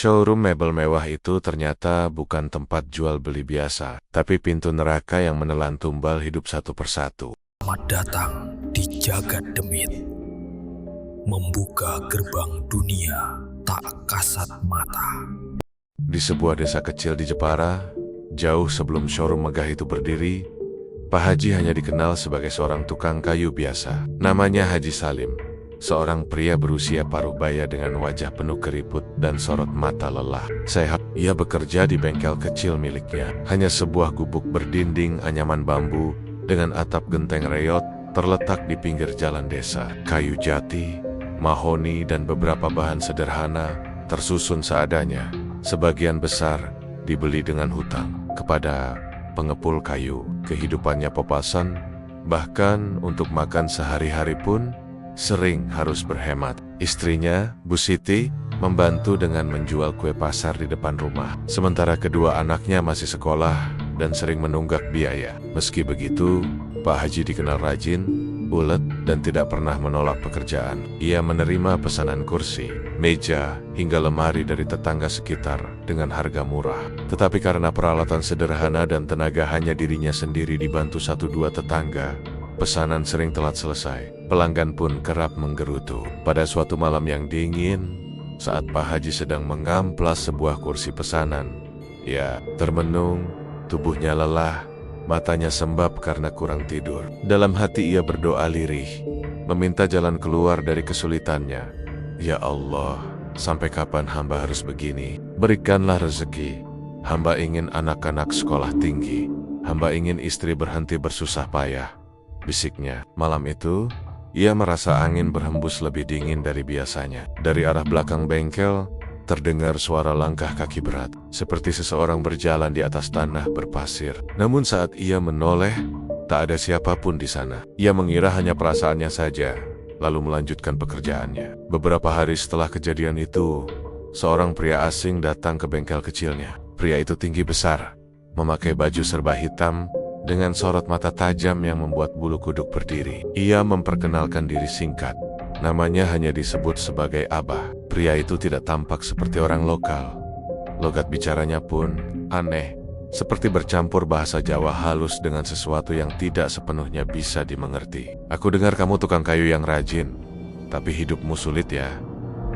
Showroom mebel mewah itu ternyata bukan tempat jual beli biasa, tapi pintu neraka yang menelan tumbal hidup satu persatu. Selamat datang di Jagat Demit, membuka gerbang dunia tak kasat mata. Di sebuah desa kecil di Jepara, jauh sebelum showroom megah itu berdiri, Pak Haji hanya dikenal sebagai seorang tukang kayu biasa. Namanya Haji Salim, seorang pria berusia paruh baya dengan wajah penuh keriput dan sorot mata lelah. Sehat, ia bekerja di bengkel kecil miliknya. Hanya sebuah gubuk berdinding anyaman bambu dengan atap genteng reot terletak di pinggir jalan desa. Kayu jati, mahoni, dan beberapa bahan sederhana tersusun seadanya. Sebagian besar dibeli dengan hutang kepada pengepul kayu. Kehidupannya papasan, bahkan untuk makan sehari-hari pun sering harus berhemat. Istrinya, Bu Siti, membantu dengan menjual kue pasar di depan rumah. Sementara kedua anaknya masih sekolah dan sering menunggak biaya. Meski begitu, Pak Haji dikenal rajin, ulet, dan tidak pernah menolak pekerjaan. Ia menerima pesanan kursi, meja, hingga lemari dari tetangga sekitar dengan harga murah. Tetapi karena peralatan sederhana dan tenaga hanya dirinya sendiri dibantu 1-2 tetangga, pesanan sering telat selesai. Pelanggan pun kerap menggerutu. Pada suatu malam yang dingin, saat Pak Haji sedang mengamplas sebuah kursi pesanan, ia termenung, tubuhnya lelah, matanya sembab karena kurang tidur. Dalam hati ia berdoa lirih, meminta jalan keluar dari kesulitannya. Ya Allah, sampai kapan hamba harus begini? Berikanlah rezeki. Hamba ingin anak-anak sekolah tinggi. Hamba ingin istri berhenti bersusah payah, bisiknya. Malam itu, ia merasa angin berhembus lebih dingin dari biasanya. Dari arah belakang bengkel, terdengar suara langkah kaki berat, seperti seseorang berjalan di atas tanah berpasir. Namun saat ia menoleh, tak ada siapapun di sana. Ia mengira hanya perasaannya saja, lalu melanjutkan pekerjaannya. Beberapa hari setelah kejadian itu, seorang pria asing datang ke bengkel kecilnya. Pria itu tinggi besar, memakai baju serba hitam, dengan sorot mata tajam yang membuat bulu kuduk berdiri. Ia memperkenalkan diri singkat. Namanya hanya disebut sebagai Abah. Pria itu tidak tampak seperti orang lokal. Logat bicaranya pun aneh, seperti bercampur bahasa Jawa halus dengan sesuatu yang tidak sepenuhnya bisa dimengerti. Aku dengar kamu tukang kayu yang rajin, tapi hidupmu sulit ya,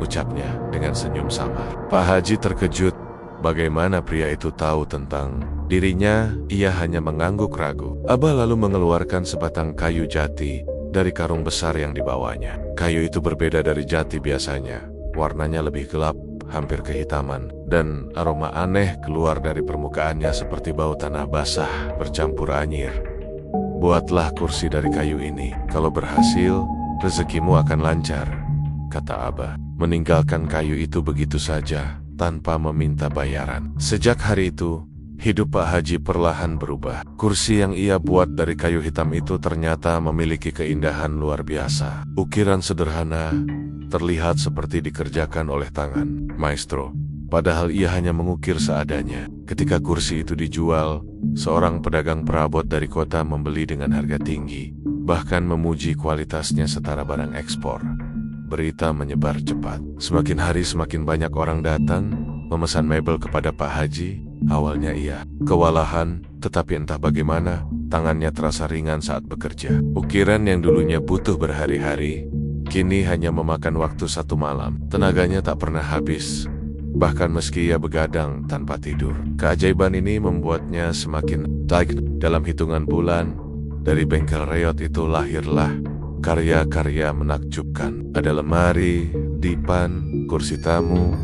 ucapnya dengan senyum samar. Pak Haji terkejut. Bagaimana pria itu tahu tentang dirinya? Ia hanya mengangguk ragu. Abah lalu mengeluarkan sebatang kayu jati dari karung besar yang dibawanya. Kayu itu berbeda dari jati biasanya. Warnanya lebih gelap, hampir kehitaman, dan aroma aneh keluar dari permukaannya seperti bau tanah basah bercampur anyir. Buatlah kursi dari kayu ini. Kalau berhasil, rezekimu akan lancar, kata Abah. Meninggalkan kayu itu begitu saja, tanpa meminta bayaran. Sejak hari itu, hidup Pak Haji perlahan berubah. Kursi yang ia buat dari kayu hitam itu ternyata memiliki keindahan luar biasa. Ukiran sederhana, terlihat seperti dikerjakan oleh tangan maestro. Padahal ia hanya mengukir seadanya. Ketika kursi itu dijual, seorang pedagang perabot dari kota membeli dengan harga tinggi, bahkan memuji kualitasnya setara barang ekspor. Berita menyebar cepat. Semakin hari semakin banyak orang datang, memesan mebel kepada Pak Haji. Awalnya ia kewalahan, tetapi entah bagaimana, tangannya terasa ringan saat bekerja. Ukiran yang dulunya butuh berhari-hari, kini hanya memakan waktu 1 malam. Tenaganya tak pernah habis, bahkan meski ia begadang tanpa tidur. Keajaiban ini membuatnya semakin baik. Dalam hitungan bulan, dari bengkel reot itu lahirlah karya-karya menakjubkan. Ada lemari, dipan, kursi tamu,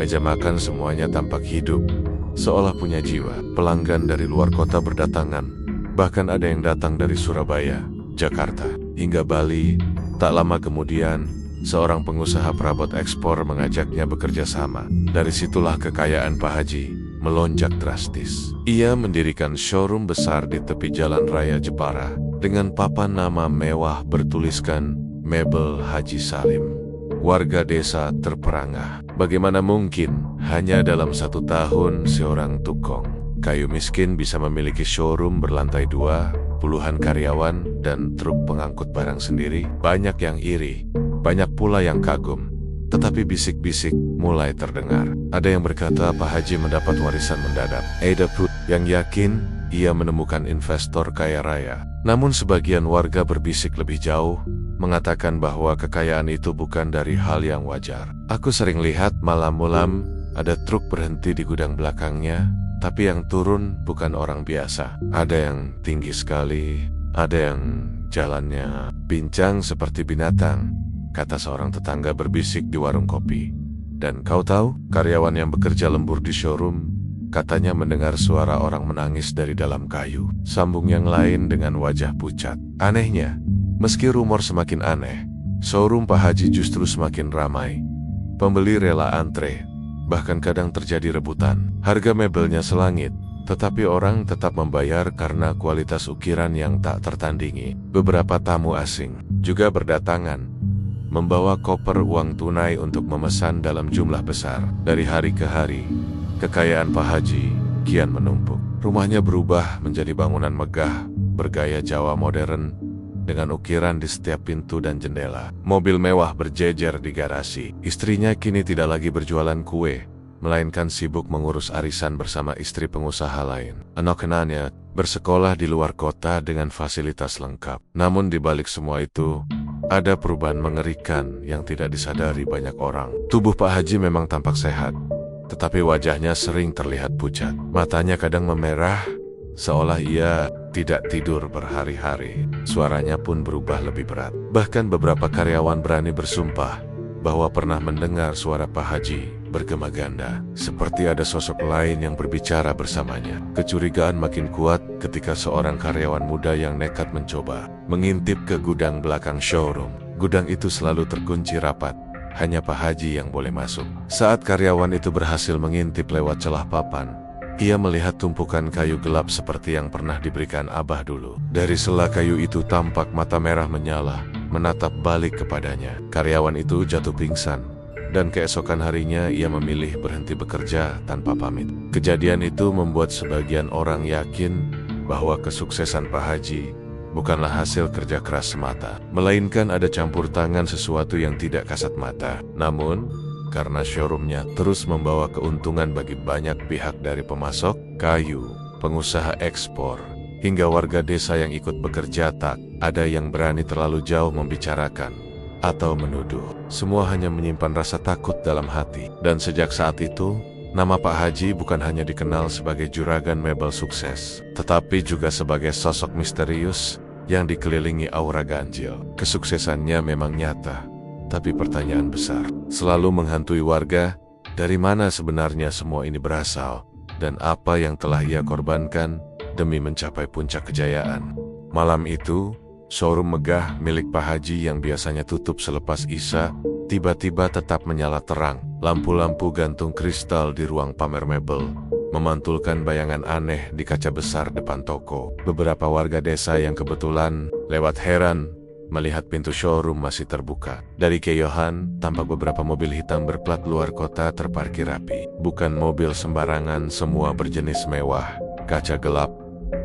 meja makan, semuanya tampak hidup, seolah punya jiwa. Pelanggan dari luar kota berdatangan, bahkan ada yang datang dari Surabaya, Jakarta, hingga Bali. Tak lama kemudian, seorang pengusaha perabot ekspor mengajaknya bekerja sama. Dari situlah kekayaan Pak Haji melonjak drastis. Ia mendirikan showroom besar di tepi jalan raya Jepara dengan papan nama mewah bertuliskan Mebel Haji Salim. Warga desa terperangah. Bagaimana mungkin hanya dalam 1 tahun seorang tukang kayu miskin bisa memiliki showroom berlantai 2, puluhan karyawan, dan truk pengangkut barang sendiri? Banyak yang iri, banyak pula yang kagum. Tetapi bisik-bisik mulai terdengar. Ada yang berkata Pak Haji mendapat warisan mendadak. Ada pun yang yakin ia menemukan investor kaya raya. Namun sebagian warga berbisik lebih jauh, mengatakan bahwa kekayaan itu bukan dari hal yang wajar. Aku sering lihat malam-malam ada truk berhenti di gudang belakangnya, tapi yang turun bukan orang biasa. Ada yang tinggi sekali, ada yang jalannya pincang seperti binatang, kata seorang tetangga berbisik di warung kopi. Dan kau tahu, karyawan yang bekerja lembur di showroom katanya mendengar suara orang menangis dari dalam kayu. Sambung yang lain dengan wajah pucat. Anehnya, meski rumor semakin aneh, showroom Pak Haji justru semakin ramai. Pembeli rela antre, bahkan kadang terjadi rebutan. Harga mebelnya selangit, tetapi orang tetap membayar karena kualitas ukiran yang tak tertandingi. Beberapa tamu asing juga berdatangan, membawa koper uang tunai untuk memesan dalam jumlah besar. Dari hari ke hari, kekayaan Pak Haji kian menumpuk. Rumahnya berubah menjadi bangunan megah, bergaya Jawa modern, dengan ukiran di setiap pintu dan jendela. Mobil mewah berjejer di garasi. Istrinya kini tidak lagi berjualan kue, melainkan sibuk mengurus arisan bersama istri pengusaha lain. Anak-anaknya bersekolah di luar kota dengan fasilitas lengkap. Namun di balik semua itu, ada perubahan mengerikan yang tidak disadari banyak orang. Tubuh Pak Haji memang tampak sehat, tetapi wajahnya sering terlihat pucat. Matanya kadang memerah, seolah ia tidak tidur berhari-hari. Suaranya pun berubah lebih berat. Bahkan beberapa karyawan berani bersumpah bahwa pernah mendengar suara Pak Haji bergema ganda, seperti ada sosok lain yang berbicara bersamanya. Kecurigaan makin kuat ketika seorang karyawan muda yang nekat mencoba mengintip ke gudang belakang showroom. Gudang itu selalu terkunci rapat, hanya Pak Haji yang boleh masuk. Saat karyawan itu berhasil mengintip lewat celah papan, ia melihat tumpukan kayu gelap seperti yang pernah diberikan Abah dulu. Dari sela kayu itu tampak mata merah menyala, menatap balik kepadanya. Karyawan itu jatuh pingsan, dan keesokan harinya ia memilih berhenti bekerja tanpa pamit. Kejadian itu membuat sebagian orang yakin bahwa kesuksesan Pak Haji bukanlah hasil kerja keras semata, melainkan ada campur tangan sesuatu yang tidak kasat mata. Namun, karena showroomnya terus membawa keuntungan bagi banyak pihak dari pemasok kayu, pengusaha ekspor, hingga warga desa yang ikut bekerja, tak ada yang berani terlalu jauh membicarakan atau menuduh. Semua hanya menyimpan rasa takut dalam hati. Dan sejak saat itu, nama Pak Haji bukan hanya dikenal sebagai juragan mebel sukses, tetapi juga sebagai sosok misterius yang dikelilingi aura ganjil. Kesuksesannya memang nyata, tapi pertanyaan besar selalu menghantui warga. Dari mana sebenarnya semua ini berasal, dan apa yang telah ia korbankan demi mencapai puncak kejayaan? Malam itu, showroom megah milik Pak Haji yang biasanya tutup selepas Isya, tiba-tiba tetap menyala terang. Lampu-lampu gantung kristal di ruang pamer mebel memantulkan bayangan aneh di kaca besar depan toko. Beberapa warga desa yang kebetulan lewat heran melihat pintu showroom masih terbuka. Dari kejauhan, tampak beberapa mobil hitam berplat luar kota terparkir rapi. Bukan mobil sembarangan, semua berjenis mewah, kaca gelap,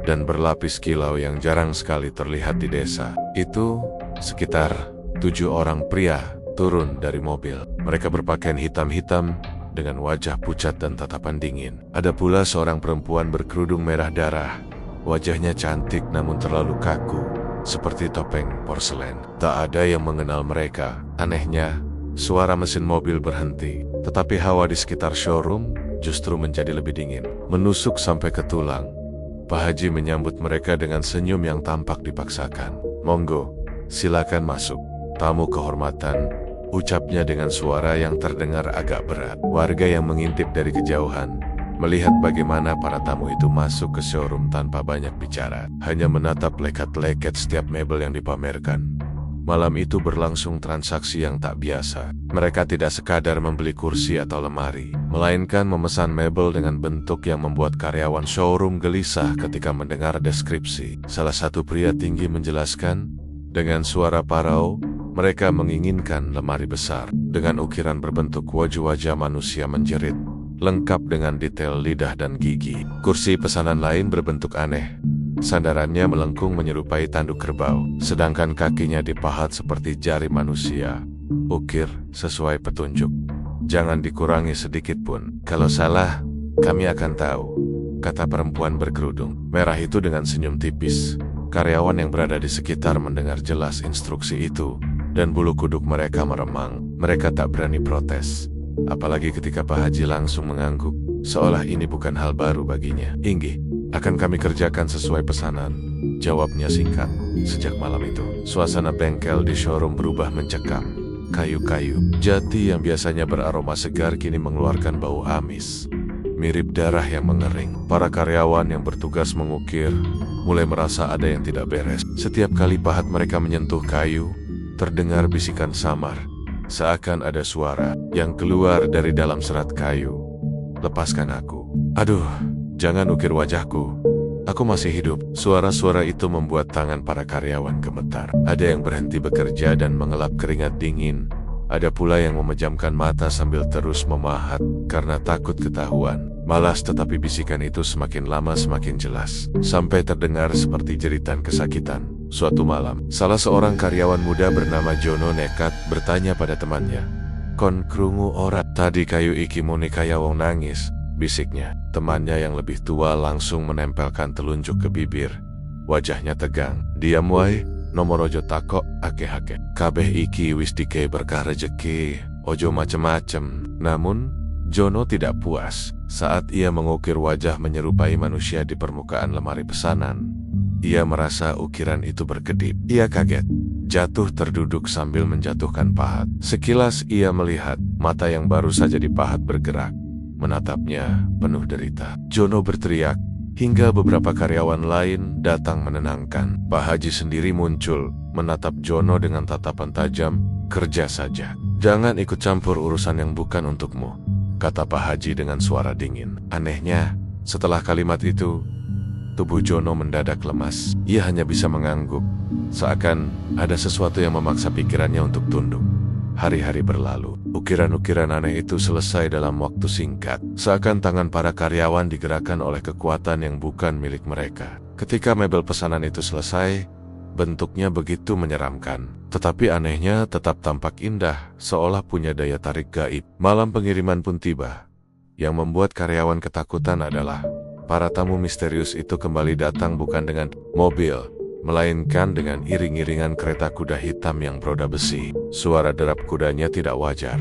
dan berlapis kilau yang jarang sekali terlihat di desa. Itu sekitar 7 orang pria turun dari mobil. Mereka berpakaian hitam-hitam dengan wajah pucat dan tatapan dingin. Ada pula seorang perempuan berkerudung merah darah. Wajahnya cantik namun terlalu kaku, seperti topeng porselen. Tak ada yang mengenal mereka. Anehnya, suara mesin mobil berhenti, tetapi hawa di sekitar showroom justru menjadi lebih dingin, menusuk sampai ke tulang. Pak Haji menyambut mereka dengan senyum yang tampak dipaksakan. "Monggo, silakan masuk, tamu kehormatan," ucapnya dengan suara yang terdengar agak berat. Warga yang mengintip dari kejauhan melihat bagaimana para tamu itu masuk ke showroom tanpa banyak bicara, hanya menatap lekat-leket setiap mebel yang dipamerkan. Malam itu berlangsung transaksi yang tak biasa. Mereka tidak sekadar membeli kursi atau lemari, melainkan memesan mebel dengan bentuk yang membuat karyawan showroom gelisah ketika mendengar deskripsi. Salah satu pria tinggi menjelaskan dengan suara parau, mereka menginginkan lemari besar dengan ukiran berbentuk wajah-wajah manusia menjerit, lengkap dengan detail lidah dan gigi. Kursi pesanan lain berbentuk aneh. Sandarannya melengkung menyerupai tanduk kerbau, sedangkan kakinya dipahat seperti jari manusia. Ukir sesuai petunjuk. Jangan dikurangi sedikit pun. Kalau salah, kami akan tahu, kata perempuan berkerudung merah itu dengan senyum tipis. Karyawan yang berada di sekitar mendengar jelas instruksi itu, dan bulu kuduk mereka meremang. Mereka tak berani protes. Apalagi ketika Pak Haji langsung mengangguk, seolah ini bukan hal baru baginya. Inggih, akan kami kerjakan sesuai pesanan, jawabnya singkat. Sejak malam itu, suasana bengkel di showroom berubah mencekam. Kayu-kayu jati yang biasanya beraroma segar kini mengeluarkan bau amis, mirip darah yang mengering. Para karyawan yang bertugas mengukir mulai merasa ada yang tidak beres. Setiap kali pahat mereka menyentuh kayu, terdengar bisikan samar, seakan ada suara yang keluar dari dalam serat kayu. Lepaskan aku. Aduh, jangan ukir wajahku. Aku masih hidup. Suara-suara itu membuat tangan para karyawan gemetar. Ada yang berhenti bekerja dan mengelap keringat dingin. Ada pula yang memejamkan mata sambil terus memahat karena takut ketahuan. Malas, tetapi bisikan itu semakin lama semakin jelas, sampai terdengar seperti jeritan kesakitan. Suatu malam, salah seorang karyawan muda bernama Jono nekat bertanya pada temannya, "Kon krungu ora? Tadi kayu iki muni kaya wong nangis," bisiknya. Temannya yang lebih tua langsung menempelkan telunjuk ke bibir. Wajahnya tegang. "Diam wae, nomor ojo takok akeh-akeh. Kabeh iki wis dikei berkah rejeki, ojo macem-macem." Namun, Jono tidak puas. Saat ia mengukir wajah menyerupai manusia di permukaan lemari pesanan, ia merasa ukiran itu berkedip. Ia kaget, jatuh terduduk sambil menjatuhkan pahat. Sekilas ia melihat mata yang baru saja dipahat bergerak, menatapnya penuh derita. Jono berteriak, hingga beberapa karyawan lain datang menenangkan. Pak Haji sendiri muncul, menatap Jono dengan tatapan tajam. "Kerja saja. Jangan ikut campur urusan yang bukan untukmu," kata Pak Haji dengan suara dingin. Anehnya, setelah kalimat itu, tubuh Jono mendadak lemas. Ia hanya bisa mengangguk, seakan ada sesuatu yang memaksa pikirannya untuk tunduk. Hari-hari berlalu. Ukiran-ukiran aneh itu selesai dalam waktu singkat, seakan tangan para karyawan digerakkan oleh kekuatan yang bukan milik mereka. Ketika mebel pesanan itu selesai, bentuknya begitu menyeramkan, tetapi anehnya tetap tampak indah, seolah punya daya tarik gaib. Malam pengiriman pun tiba. Yang membuat karyawan ketakutan adalah para tamu misterius itu kembali datang bukan dengan mobil, melainkan dengan iring-iringan kereta kuda hitam yang beroda besi. Suara derap kudanya tidak wajar,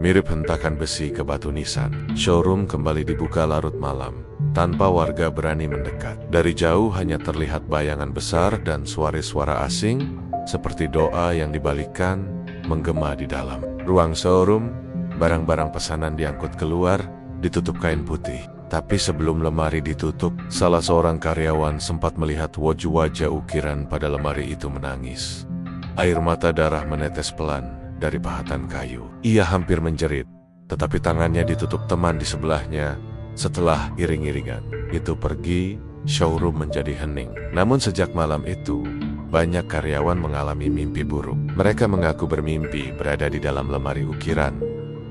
mirip hentakan besi ke batu nisan. Showroom kembali dibuka larut malam, tanpa warga berani mendekat. Dari jauh hanya terlihat bayangan besar dan suara-suara asing, seperti doa yang dibalikkan, menggema di dalam ruang showroom. Barang-barang pesanan diangkut keluar, ditutup kain putih. Tapi sebelum lemari ditutup, salah seorang karyawan sempat melihat wajah ukiran pada lemari itu menangis. Air mata darah menetes pelan dari pahatan kayu. Ia hampir menjerit, tetapi tangannya ditutup teman di sebelahnya. Setelah iring-iringan itu pergi, showroom menjadi hening. Namun sejak malam itu, banyak karyawan mengalami mimpi buruk. Mereka mengaku bermimpi berada di dalam lemari ukiran,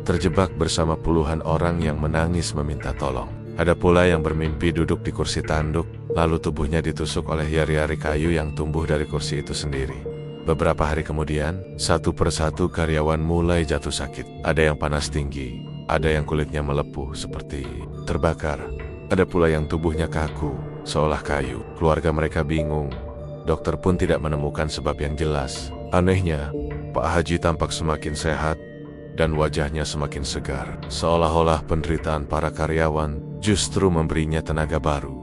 terjebak bersama puluhan orang yang menangis meminta tolong. Ada pula yang bermimpi duduk di kursi tanduk, lalu tubuhnya ditusuk oleh yari-yari kayu yang tumbuh dari kursi itu sendiri. Beberapa hari kemudian, satu persatu karyawan mulai jatuh sakit. Ada yang panas tinggi, ada yang kulitnya melepuh seperti terbakar. Ada pula yang tubuhnya kaku, seolah kayu. Keluarga mereka bingung. Dokter pun tidak menemukan sebab yang jelas. Anehnya, Pak Haji tampak semakin sehat, dan wajahnya semakin segar, seolah-olah penderitaan para karyawan justru memberinya tenaga baru.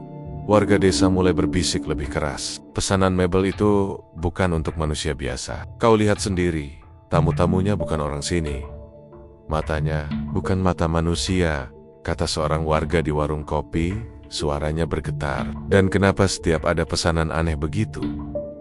Warga desa mulai berbisik lebih keras. Pesanan mebel itu bukan untuk manusia biasa. Kau lihat sendiri, tamu-tamunya bukan orang sini. Matanya bukan mata manusia, kata seorang warga di warung kopi, suaranya bergetar. Dan kenapa setiap ada pesanan aneh begitu?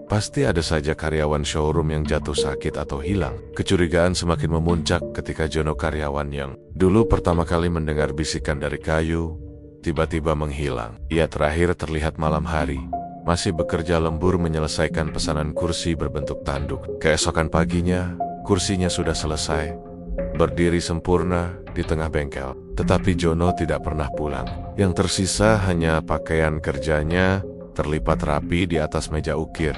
Pasti ada saja karyawan showroom yang jatuh sakit atau hilang. Kecurigaan semakin memuncak ketika Jono, karyawan yang dulu pertama kali mendengar bisikan dari kayu, tiba-tiba menghilang. Ia terakhir terlihat malam hari, masih bekerja lembur menyelesaikan pesanan kursi berbentuk tanduk. Keesokan paginya, kursinya sudah selesai, berdiri sempurna di tengah bengkel. Tetapi Jono tidak pernah pulang. Yang tersisa hanya pakaian kerjanya terlipat rapi di atas meja ukir.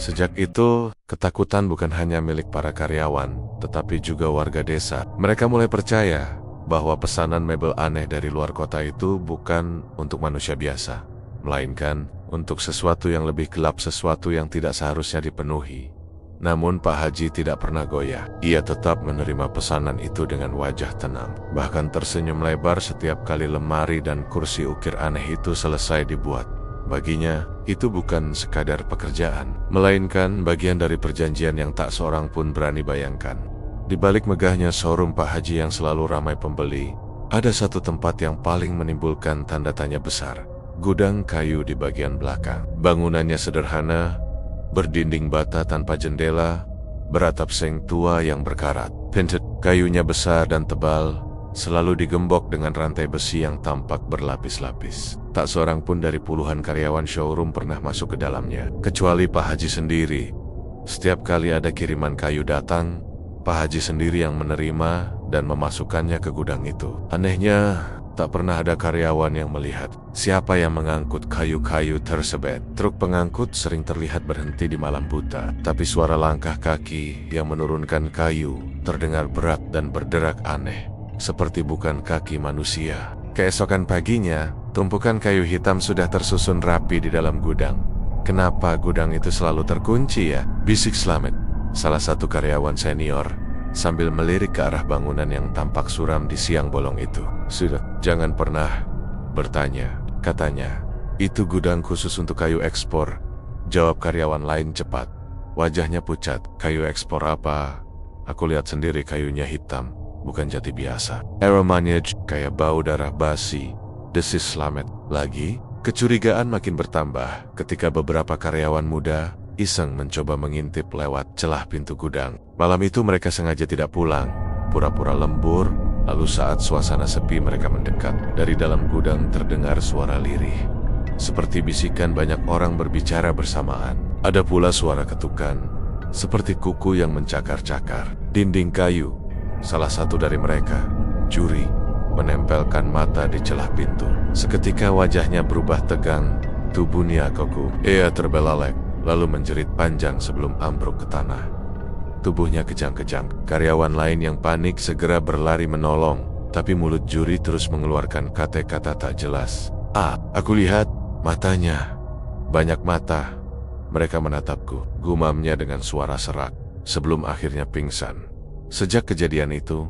Sejak itu, ketakutan bukan hanya milik para karyawan, tetapi juga warga desa. Mereka mulai percaya bahwa pesanan mebel aneh dari luar kota itu bukan untuk manusia biasa, melainkan untuk sesuatu yang lebih gelap, sesuatu yang tidak seharusnya dipenuhi. Namun Pak Haji tidak pernah goyah. Ia tetap menerima pesanan itu dengan wajah tenang, bahkan tersenyum lebar setiap kali lemari dan kursi ukir aneh itu selesai dibuat. Baginya, itu bukan sekadar pekerjaan, melainkan bagian dari perjanjian yang tak seorang pun berani bayangkan. Di balik megahnya showroom Pak Haji yang selalu ramai pembeli, ada satu tempat yang paling menimbulkan tanda tanya besar. Gudang kayu di bagian belakang. Bangunannya sederhana, berdinding bata tanpa jendela, beratap seng tua yang berkarat. Painted, kayunya besar dan tebal, selalu digembok dengan rantai besi yang tampak berlapis-lapis. Tak seorang pun dari puluhan karyawan showroom pernah masuk ke dalamnya, kecuali Pak Haji sendiri. Setiap kali ada kiriman kayu datang, Pak Haji sendiri yang menerima dan memasukkannya ke gudang itu. Anehnya, tak pernah ada karyawan yang melihat siapa yang mengangkut kayu-kayu tersebut. Truk pengangkut sering terlihat berhenti di malam buta, tapi suara langkah kaki yang menurunkan kayu terdengar berat dan berderak aneh, seperti bukan kaki manusia. Keesokan paginya, tumpukan kayu hitam sudah tersusun rapi di dalam gudang. "Kenapa gudang itu selalu terkunci ya?" bisik Slamet, salah satu karyawan senior, sambil melirik ke arah bangunan yang tampak suram di siang bolong itu. "Sudah, jangan pernah bertanya," katanya. "Itu gudang khusus untuk kayu ekspor," jawab karyawan lain cepat. Wajahnya pucat. "Kayu ekspor apa? Aku lihat sendiri kayunya hitam, bukan jati biasa." "Aromanya kayak bau darah basi," desis Slamet lagi. Kecurigaan makin bertambah ketika beberapa karyawan muda iseng mencoba mengintip lewat celah pintu gudang. Malam itu mereka sengaja tidak pulang, pura-pura lembur. Lalu saat suasana sepi mereka mendekat. Dari dalam gudang terdengar suara lirih, seperti bisikan banyak orang berbicara bersamaan. Ada pula suara ketukan, seperti kuku yang mencakar-cakar. Dinding kayu, salah satu dari mereka, Juri, menempelkan mata di celah pintu. Seketika wajahnya berubah tegang, tubuhnya kaku. Ia terbelalak, lalu menjerit panjang sebelum ambruk ke tanah. Tubuhnya kejang-kejang. Karyawan lain yang panik segera berlari menolong, tapi mulut Juri terus mengeluarkan kata-kata tak jelas. Aku lihat matanya. Banyak mata. Mereka menatapku," gumamnya dengan suara serak, sebelum akhirnya pingsan. Sejak kejadian itu,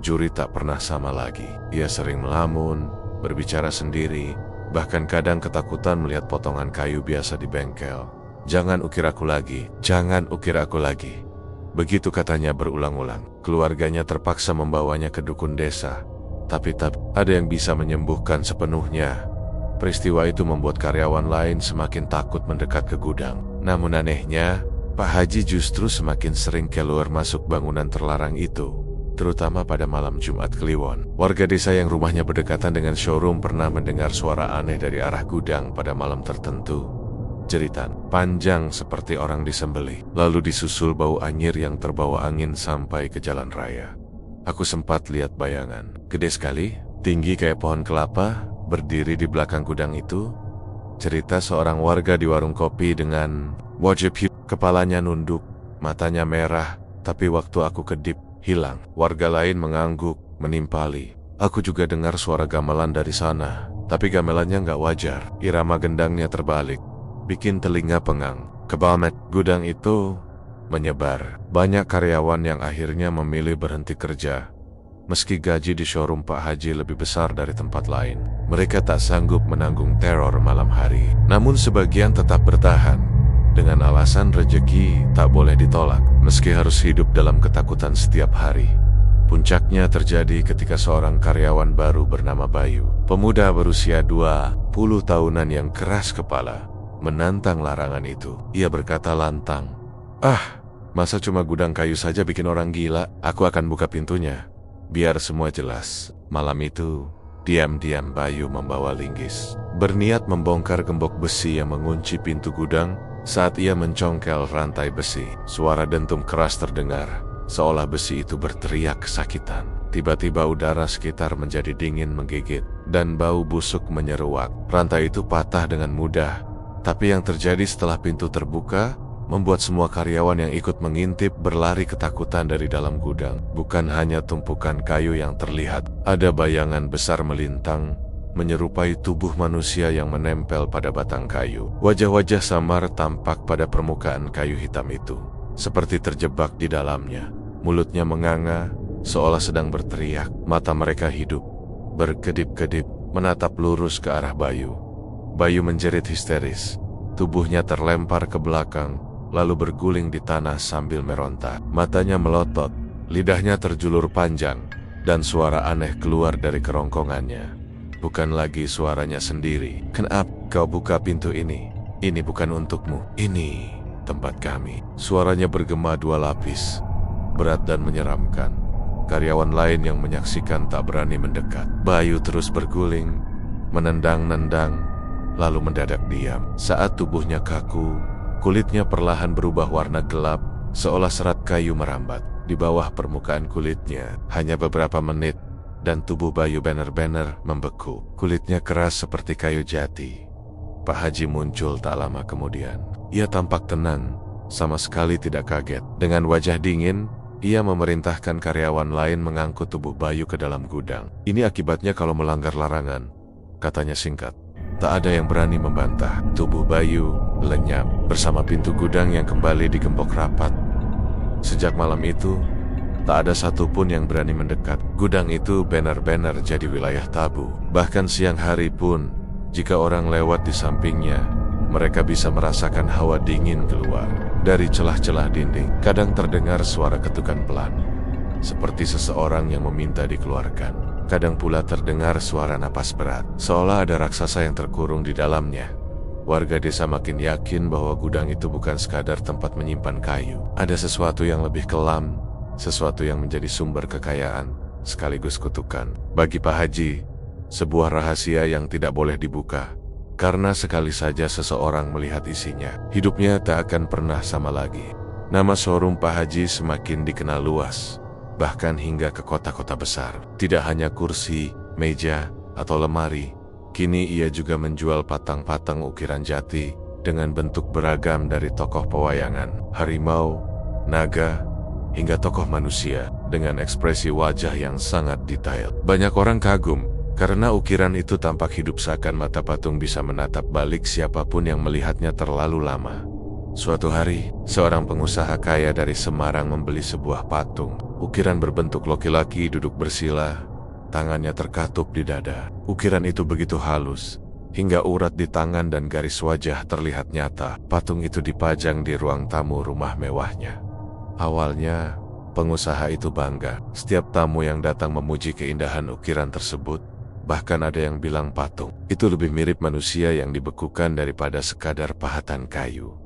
Juri tak pernah sama lagi. Ia sering melamun, berbicara sendiri, bahkan kadang ketakutan melihat potongan kayu biasa di bengkel. "Jangan ukir aku lagi, jangan ukir aku lagi." Begitu katanya berulang-ulang. Keluarganya terpaksa membawanya ke dukun desa, tapi tak ada yang bisa menyembuhkan sepenuhnya. Peristiwa itu membuat karyawan lain semakin takut mendekat ke gudang. Namun anehnya, Pak Haji justru semakin sering keluar masuk bangunan terlarang itu, terutama pada malam Jumat Kliwon. Warga desa yang rumahnya berdekatan dengan showroom pernah mendengar suara aneh dari arah gudang pada malam tertentu. Jeritan panjang seperti orang disembelih, lalu disusul bau anyir yang terbawa angin sampai ke jalan raya. Aku sempat lihat bayangan, gede sekali, tinggi kayak pohon kelapa, berdiri di belakang gudang itu. Cerita seorang warga di warung kopi dengan wajah kepalanya nunduk, matanya merah, tapi waktu aku kedip, hilang. Warga lain mengangguk, menimpali. Aku juga dengar suara gamelan dari sana, tapi gamelannya nggak wajar. Irama gendangnya terbalik, bikin telinga pengang. Kebamet gudang itu menyebar. Banyak karyawan yang akhirnya memilih berhenti kerja, meski gaji di showroom Pak Haji lebih besar dari tempat lain. Mereka tak sanggup menanggung teror malam hari. Namun sebagian tetap bertahan, dengan alasan rejeki tak boleh ditolak, meski harus hidup dalam ketakutan setiap hari. Puncaknya terjadi ketika seorang karyawan baru bernama Bayu, pemuda berusia 20 tahunan yang keras kepala, menantang larangan itu. Ia berkata lantang, masa cuma gudang kayu saja bikin orang gila? Aku akan buka pintunya, biar semua jelas." Malam itu, diam-diam Bayu membawa linggis, berniat membongkar gembok besi yang mengunci pintu gudang. Saat ia mencongkel rantai besi, suara dentum keras terdengar, seolah besi itu berteriak kesakitan. Tiba-tiba udara sekitar menjadi dingin menggigit, dan bau busuk menyeruak. Rantai itu patah dengan mudah, tapi yang terjadi setelah pintu terbuka membuat semua karyawan yang ikut mengintip berlari ketakutan dari dalam gudang. Bukan hanya tumpukan kayu yang terlihat, ada bayangan besar melintang, menyerupai tubuh manusia yang menempel pada batang kayu. Wajah-wajah samar tampak pada permukaan kayu hitam itu, seperti terjebak di dalamnya. Mulutnya menganga, seolah sedang berteriak. Mata mereka hidup, berkedip-kedip, menatap lurus ke arah Bayu. Bayu menjerit histeris. Tubuhnya terlempar ke belakang, lalu berguling di tanah sambil meronta. Matanya melotot, lidahnya terjulur panjang, dan suara aneh keluar dari kerongkongannya. Bukan lagi suaranya sendiri. "Kenapa kau buka pintu ini? Ini bukan untukmu. Ini tempat kami." Suaranya bergema dua lapis, berat dan menyeramkan. Karyawan lain yang menyaksikan tak berani mendekat. Bayu terus berguling, menendang-nendang, lalu mendadak diam. Saat tubuhnya kaku, kulitnya perlahan berubah warna gelap, seolah serat kayu merambat. Di bawah permukaan kulitnya, hanya beberapa menit, dan tubuh Bayu benar-benar membeku. Kulitnya keras seperti kayu jati. Pak Haji muncul tak lama kemudian. Ia tampak tenang, sama sekali tidak kaget. Dengan wajah dingin, ia memerintahkan karyawan lain mengangkut tubuh Bayu ke dalam gudang. "Ini akibatnya kalau melanggar larangan," katanya singkat. Tak ada yang berani membantah. Tubuh Bayu lenyap bersama pintu gudang yang kembali digembok rapat. Sejak malam itu, tak ada satupun yang berani mendekat. Gudang itu benar-benar jadi wilayah tabu. Bahkan siang hari pun, jika orang lewat di sampingnya, mereka bisa merasakan hawa dingin keluar. Dari celah-celah dinding, kadang terdengar suara ketukan pelan, seperti seseorang yang meminta dikeluarkan. Kadang pula terdengar suara napas berat, seolah ada raksasa yang terkurung di dalamnya. Warga desa makin yakin bahwa gudang itu bukan sekadar tempat menyimpan kayu. Ada sesuatu yang lebih kelam, sesuatu yang menjadi sumber kekayaan, sekaligus kutukan. Bagi Pak Haji, sebuah rahasia yang tidak boleh dibuka. Karena sekali saja seseorang melihat isinya, hidupnya tak akan pernah sama lagi. Nama showroom Pak Haji semakin dikenal luas, bahkan hingga ke kota-kota besar. Tidak hanya kursi, meja, atau lemari, kini ia juga menjual patang-patang ukiran jati dengan bentuk beragam dari tokoh pewayangan, harimau, naga, hingga tokoh manusia dengan ekspresi wajah yang sangat detail. Banyak orang kagum karena ukiran itu tampak hidup, seakan mata patung bisa menatap balik siapapun yang melihatnya terlalu lama. Suatu hari, seorang pengusaha kaya dari Semarang membeli sebuah patung. Ukiran berbentuk laki-laki duduk bersila, tangannya terkatup di dada. Ukiran itu begitu halus, hingga urat di tangan dan garis wajah terlihat nyata. Patung itu dipajang di ruang tamu rumah mewahnya. Awalnya, pengusaha itu bangga. Setiap tamu yang datang memuji keindahan ukiran tersebut. Bahkan ada yang bilang patung itu lebih mirip manusia yang dibekukan daripada sekadar pahatan kayu.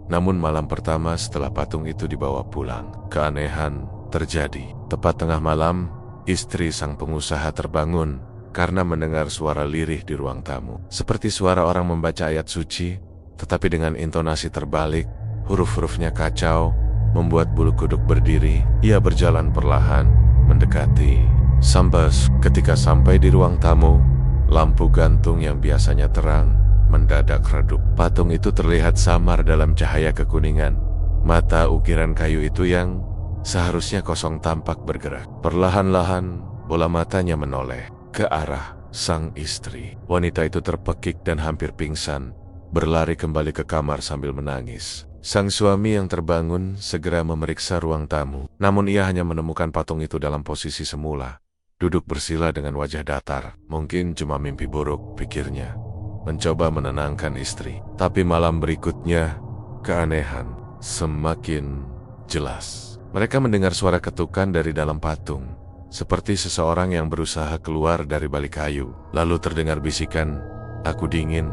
Namun malam pertama setelah patung itu dibawa pulang, keanehan terjadi. Tepat tengah malam, istri sang pengusaha terbangun karena mendengar suara lirih di ruang tamu. Seperti suara orang membaca ayat suci, tetapi dengan intonasi terbalik. Huruf-hurufnya kacau, membuat bulu kuduk berdiri. Ia berjalan perlahan, mendekati. Ketika sampai di ruang tamu, lampu gantung yang biasanya terang mendadak redup. Patung itu terlihat samar dalam cahaya kekuningan. Mata ukiran kayu itu yang seharusnya kosong tampak bergerak. Perlahan-lahan, bola matanya menoleh ke arah sang istri. Wanita itu terpekik dan hampir pingsan, berlari kembali ke kamar sambil menangis. Sang suami yang terbangun segera memeriksa ruang tamu. Namun ia hanya menemukan patung itu dalam posisi semula, duduk bersila dengan wajah datar. Mungkin cuma mimpi buruk, pikirnya, mencoba menenangkan istri. Tapi malam berikutnya, keanehan semakin jelas. Mereka mendengar suara ketukan dari dalam patung, seperti seseorang yang berusaha keluar dari balik kayu. Lalu terdengar bisikan, "Aku dingin,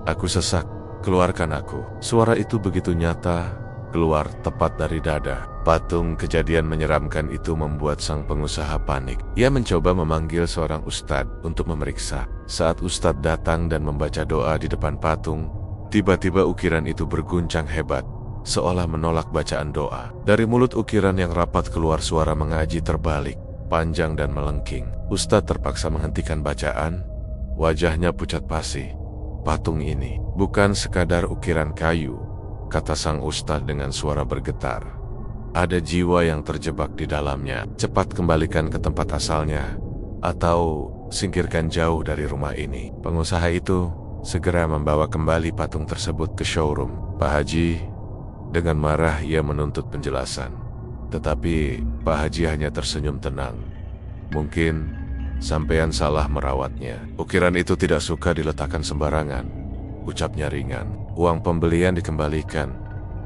aku sesak, keluarkan aku." Suara itu begitu nyata, keluar tepat dari dada. Patung kejadian menyeramkan itu membuat sang pengusaha panik. Ia mencoba memanggil seorang ustadz untuk memeriksa. Saat ustadz datang dan membaca doa di depan patung, tiba-tiba ukiran itu berguncang hebat, seolah menolak bacaan doa. Dari mulut ukiran yang rapat keluar suara mengaji terbalik, panjang dan melengking. Ustadz terpaksa menghentikan bacaan, wajahnya pucat pasi. Patung ini bukan sekadar ukiran kayu, kata sang ustadz dengan suara bergetar. Ada jiwa yang terjebak di dalamnya. Cepat kembalikan ke tempat asalnya, atau singkirkan jauh dari rumah ini. Pengusaha itu segera membawa kembali patung tersebut ke showroom. Pak Haji dengan marah ia menuntut penjelasan. Tetapi Pak Haji hanya tersenyum tenang. Mungkin sampean salah merawatnya. Ukiran itu tidak suka diletakkan sembarangan, ucapnya ringan. Uang pembelian dikembalikan,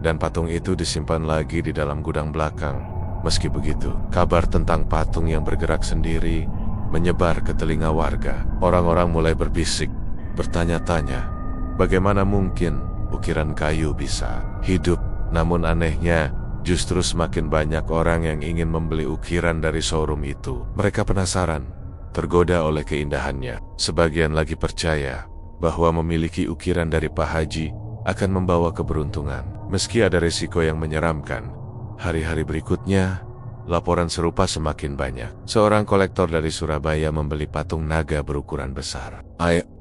dan patung itu disimpan lagi di dalam gudang belakang. Meski begitu, kabar tentang patung yang bergerak sendiri menyebar ke telinga warga. Orang-orang mulai berbisik, bertanya-tanya, bagaimana mungkin ukiran kayu bisa hidup? Namun anehnya, justru semakin banyak orang yang ingin membeli ukiran dari showroom itu. Mereka penasaran, tergoda oleh keindahannya. Sebagian lagi percaya bahwa memiliki ukiran dari Pak Haji akan membawa keberuntungan. Meski ada risiko yang menyeramkan, hari-hari berikutnya laporan serupa semakin banyak. Seorang kolektor dari Surabaya membeli patung naga berukuran besar.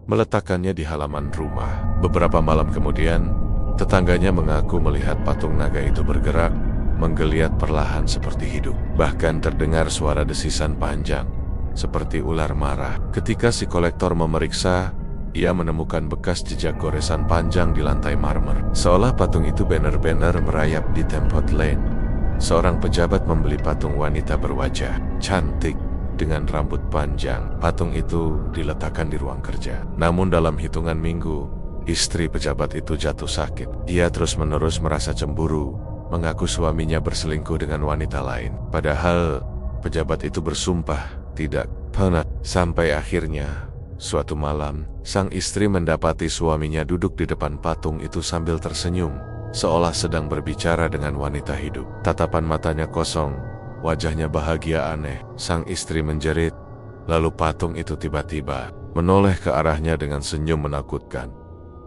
Meletakkannya di halaman rumah. Beberapa malam kemudian, tetangganya mengaku melihat patung naga itu bergerak, menggeliat perlahan seperti hidup. Bahkan terdengar suara desisan panjang, seperti ular marah. Ketika si kolektor memeriksa, ia menemukan bekas jejak goresan panjang di lantai marmer. Seolah patung itu benar-benar merayap di tempat lain. Seorang pejabat membeli patung wanita berwajah cantik dengan rambut panjang. Patung itu diletakkan di ruang kerja. Namun dalam hitungan minggu, istri pejabat itu jatuh sakit. Ia terus-menerus merasa cemburu, mengaku suaminya berselingkuh dengan wanita lain. Padahal pejabat itu bersumpah tidak pernah. Sampai akhirnya suatu malam, sang istri mendapati suaminya duduk di depan patung itu sambil tersenyum, seolah sedang berbicara dengan wanita hidup. Tatapan matanya kosong, wajahnya bahagia aneh. Sang istri menjerit, lalu patung itu tiba-tiba menoleh ke arahnya dengan senyum menakutkan.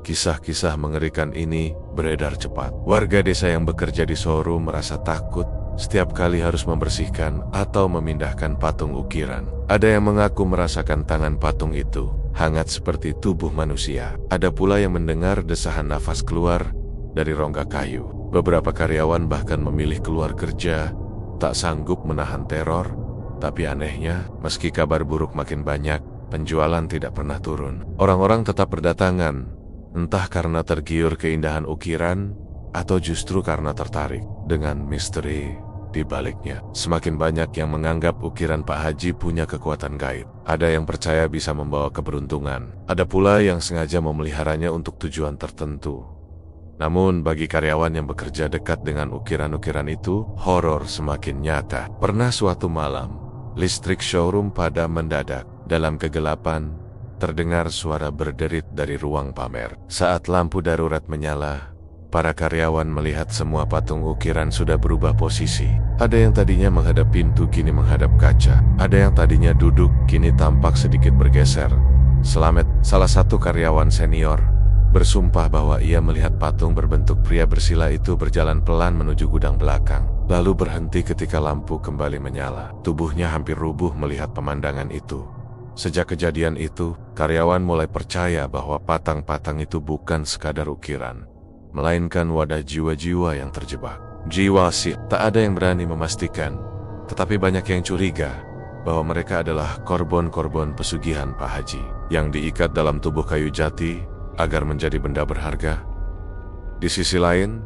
Kisah-kisah mengerikan ini beredar cepat. Warga desa yang bekerja di showroom merasa takut setiap kali harus membersihkan atau memindahkan patung ukiran. Ada yang mengaku merasakan tangan patung itu hangat seperti tubuh manusia. Ada pula yang mendengar desahan nafas keluar dari rongga kayu. Beberapa karyawan bahkan memilih keluar kerja, tak sanggup menahan teror. Tapi anehnya, meski kabar buruk makin banyak, penjualan tidak pernah turun. Orang-orang tetap berdatangan, entah karena tergiur keindahan ukiran atau justru karena tertarik dengan misteri di baliknya. Semakin banyak yang menganggap ukiran Pak Haji punya kekuatan gaib. Ada yang percaya bisa membawa keberuntungan. Ada pula yang sengaja memeliharanya untuk tujuan tertentu. Namun bagi karyawan yang bekerja dekat dengan ukiran-ukiran itu, horor semakin nyata. Pernah suatu malam, listrik showroom padam mendadak. Dalam kegelapan, terdengar suara berderit dari ruang pamer. Saat lampu darurat menyala, para karyawan melihat semua patung ukiran sudah berubah posisi. Ada yang tadinya menghadap pintu kini menghadap kaca. Ada yang tadinya duduk kini tampak sedikit bergeser. Slamet, salah satu karyawan senior, bersumpah bahwa ia melihat patung berbentuk pria bersila itu berjalan pelan menuju gudang belakang, lalu berhenti ketika lampu kembali menyala. Tubuhnya hampir rubuh melihat pemandangan itu. Sejak kejadian itu, karyawan mulai percaya bahwa patang-patang itu bukan sekadar ukiran, melainkan wadah jiwa-jiwa yang terjebak. Jiwa sih, tak ada yang berani memastikan, tetapi banyak yang curiga bahwa mereka adalah korban-korban pesugihan Pak Haji, yang diikat dalam tubuh kayu jati agar menjadi benda berharga. Di sisi lain,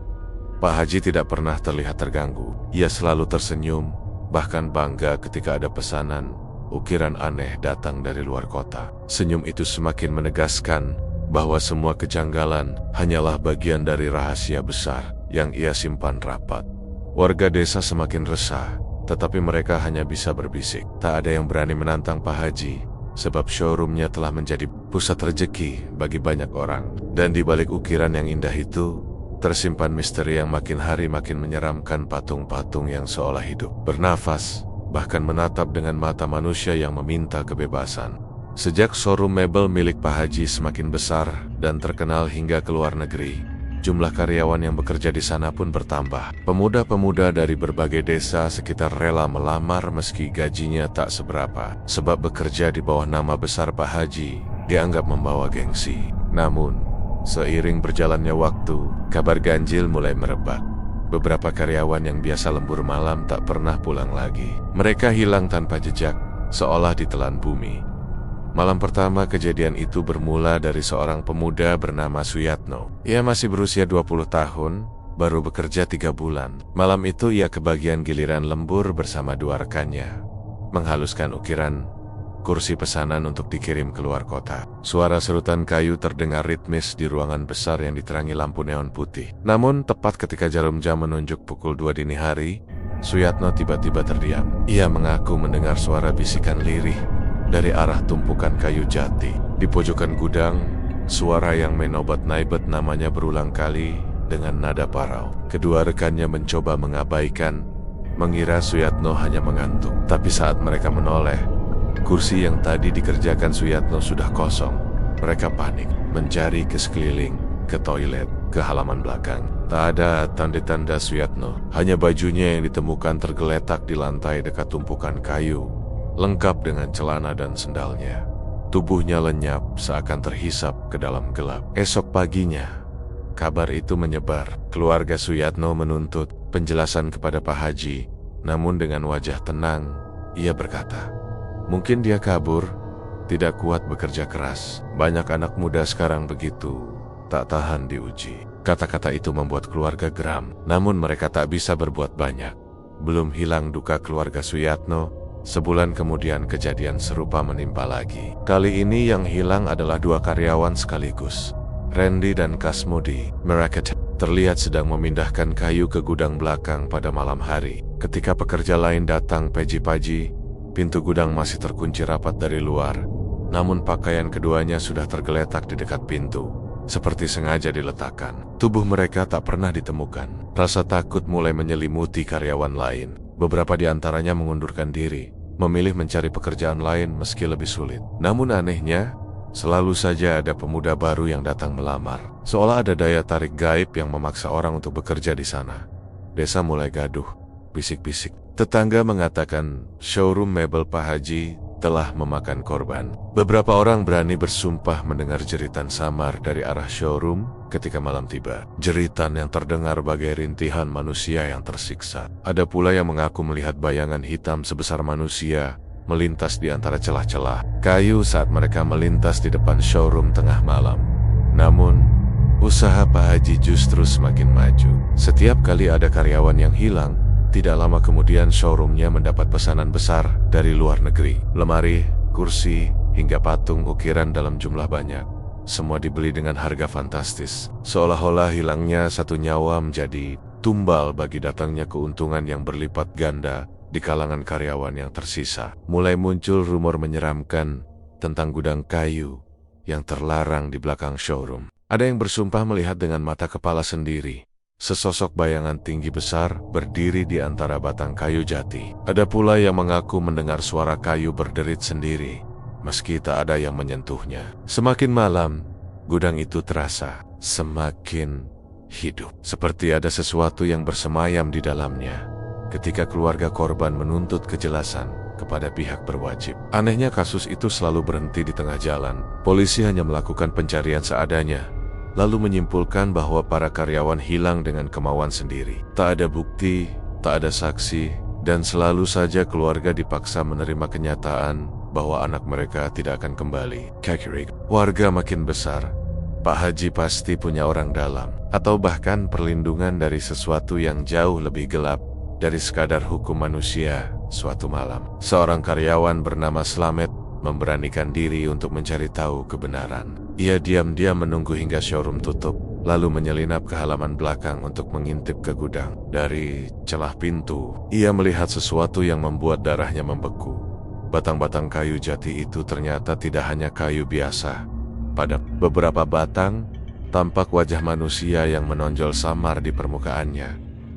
Pak Haji tidak pernah terlihat terganggu. Ia selalu tersenyum, bahkan bangga ketika ada pesanan ukiran aneh datang dari luar kota. Senyum itu semakin menegaskan bahwa semua kejanggalan hanyalah bagian dari rahasia besar yang ia simpan rapat. Warga desa semakin resah, tetapi mereka hanya bisa berbisik. Tak ada yang berani menantang Pak Haji, sebab showroomnya telah menjadi pusat rezeki bagi banyak orang. Dan di balik ukiran yang indah itu, tersimpan misteri yang makin hari makin menyeramkan. Patung-patung yang seolah hidup, bernafas, bahkan menatap dengan mata manusia yang meminta kebebasan. Sejak showroom mebel milik Pak Haji semakin besar dan terkenal hingga ke luar negeri, jumlah karyawan yang bekerja di sana pun bertambah. Pemuda-pemuda dari berbagai desa sekitar rela melamar meski gajinya tak seberapa, sebab bekerja di bawah nama besar Pak Haji dianggap membawa gengsi. Namun, Seiring berjalannya waktu, kabar ganjil mulai merebak. Beberapa karyawan yang biasa lembur malam tak pernah pulang lagi. Mereka hilang tanpa jejak, seolah ditelan bumi. Malam pertama kejadian itu bermula dari seorang pemuda bernama Suyatno. Ia masih berusia 20 tahun, baru bekerja 3 bulan. Malam itu ia kebagian giliran lembur bersama 2 rekannya, menghaluskan ukiran kursi pesanan untuk dikirim keluar kota. Suara serutan kayu terdengar ritmis di ruangan besar yang diterangi lampu neon putih. Namun tepat ketika jarum jam menunjuk pukul 2 dini hari, Suyatno tiba-tiba terdiam. Ia mengaku mendengar suara bisikan lirih dari arah tumpukan kayu jati. Di pojokan gudang, suara yang menobat-naibet namanya berulang kali dengan nada parau. Kedua rekannya mencoba mengabaikan, mengira Suyatno hanya mengantuk. Tapi saat mereka menoleh, kursi yang tadi dikerjakan Suyatno sudah kosong. Mereka panik, mencari ke sekeliling, ke toilet, ke halaman belakang. Tak ada tanda-tanda Suyatno, hanya bajunya yang ditemukan tergeletak di lantai dekat tumpukan kayu, lengkap dengan celana dan sendalnya. Tubuhnya lenyap seakan terhisap ke dalam gelap. Esok paginya, kabar itu menyebar. Keluarga Suyatno menuntut penjelasan kepada Pak Haji, namun dengan wajah tenang, ia berkata, "Mungkin dia kabur, tidak kuat bekerja keras. Banyak anak muda sekarang begitu, tak tahan diuji." Kata-kata itu membuat keluarga geram, namun mereka tak bisa berbuat banyak. Belum hilang duka keluarga Suyatno, sebulan kemudian kejadian serupa menimpa lagi. Kali ini yang hilang adalah 2 karyawan sekaligus, Randy dan Kasmudi. Mereka terlihat sedang memindahkan kayu ke gudang belakang pada malam hari. Ketika pekerja lain datang pagi-pagi, pintu gudang masih terkunci rapat dari luar, namun pakaian keduanya sudah tergeletak di dekat pintu, seperti sengaja diletakkan. Tubuh mereka tak pernah ditemukan. Rasa takut mulai menyelimuti karyawan lain. Beberapa di antaranya mengundurkan diri, memilih mencari pekerjaan lain meski lebih sulit. Namun anehnya, selalu saja ada pemuda baru yang datang melamar. Seolah ada daya tarik gaib yang memaksa orang untuk bekerja di sana. Desa mulai gaduh, bisik-bisik. Tetangga mengatakan showroom mebel Pak Haji telah memakan korban. Beberapa orang berani bersumpah mendengar jeritan samar dari arah showroom ketika malam tiba. Jeritan yang terdengar bagai rintihan manusia yang tersiksa. Ada pula yang mengaku melihat bayangan hitam sebesar manusia melintas di antara celah-celah kayu saat mereka melintas di depan showroom tengah malam. Namun, usaha Pak Haji justru semakin maju. Setiap kali ada karyawan yang hilang, tidak lama kemudian showroomnya mendapat pesanan besar dari luar negeri. Lemari, kursi, hingga patung ukiran dalam jumlah banyak. Semua dibeli dengan harga fantastis. Seolah-olah hilangnya satu nyawa menjadi tumbal bagi datangnya keuntungan yang berlipat ganda di kalangan karyawan yang tersisa. Mulai muncul rumor menyeramkan tentang gudang kayu yang terlarang di belakang showroom. Ada yang bersumpah melihat dengan mata kepala sendiri sesosok bayangan tinggi besar berdiri di antara batang kayu jati. Ada pula yang mengaku mendengar suara kayu berderit sendiri, meski tak ada yang menyentuhnya. Semakin malam, gudang itu terasa semakin hidup, seperti ada sesuatu yang bersemayam di dalamnya. Ketika keluarga korban menuntut kejelasan kepada pihak berwajib, anehnya kasus itu selalu berhenti di tengah jalan. Polisi hanya melakukan pencarian seadanya, lalu menyimpulkan bahwa para karyawan hilang dengan kemauan sendiri. Tak ada bukti, tak ada saksi, dan selalu saja keluarga dipaksa menerima kenyataan bahwa anak mereka tidak akan kembali. Kakirik, warga makin besar. Pak Haji pasti punya orang dalam, atau bahkan perlindungan dari sesuatu yang jauh lebih gelap dari sekadar hukum manusia. Suatu malam, seorang karyawan bernama Slamet memberanikan diri untuk mencari tahu kebenaran. Ia diam-diam menunggu hingga showroom tutup, lalu menyelinap ke halaman belakang untuk mengintip ke gudang. Dari celah pintu, ia melihat sesuatu yang membuat darahnya membeku. Batang-batang kayu jati itu ternyata tidak hanya kayu biasa. Pada beberapa batang, tampak wajah manusia yang menonjol samar di permukaannya,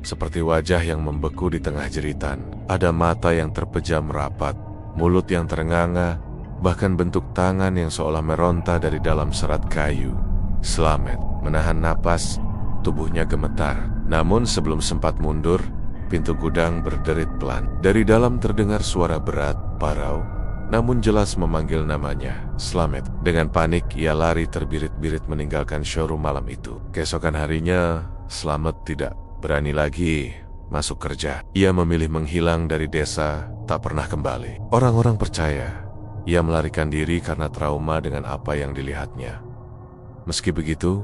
seperti wajah yang membeku di tengah jeritan. Ada mata yang terpejam rapat, mulut yang terenganga, bahkan bentuk tangan yang seolah meronta dari dalam serat kayu. Slamet menahan napas, tubuhnya gemetar. Namun sebelum sempat mundur, pintu gudang berderit pelan. Dari dalam terdengar suara berat, parau, namun jelas memanggil namanya, Slamet. Dengan panik, ia lari terbirit-birit meninggalkan showroom malam itu. Keesokan harinya, Slamet tidak berani lagi masuk kerja. Ia memilih menghilang dari desa, tak pernah kembali. Orang-orang percaya, ia melarikan diri karena trauma dengan apa yang dilihatnya. Meski begitu,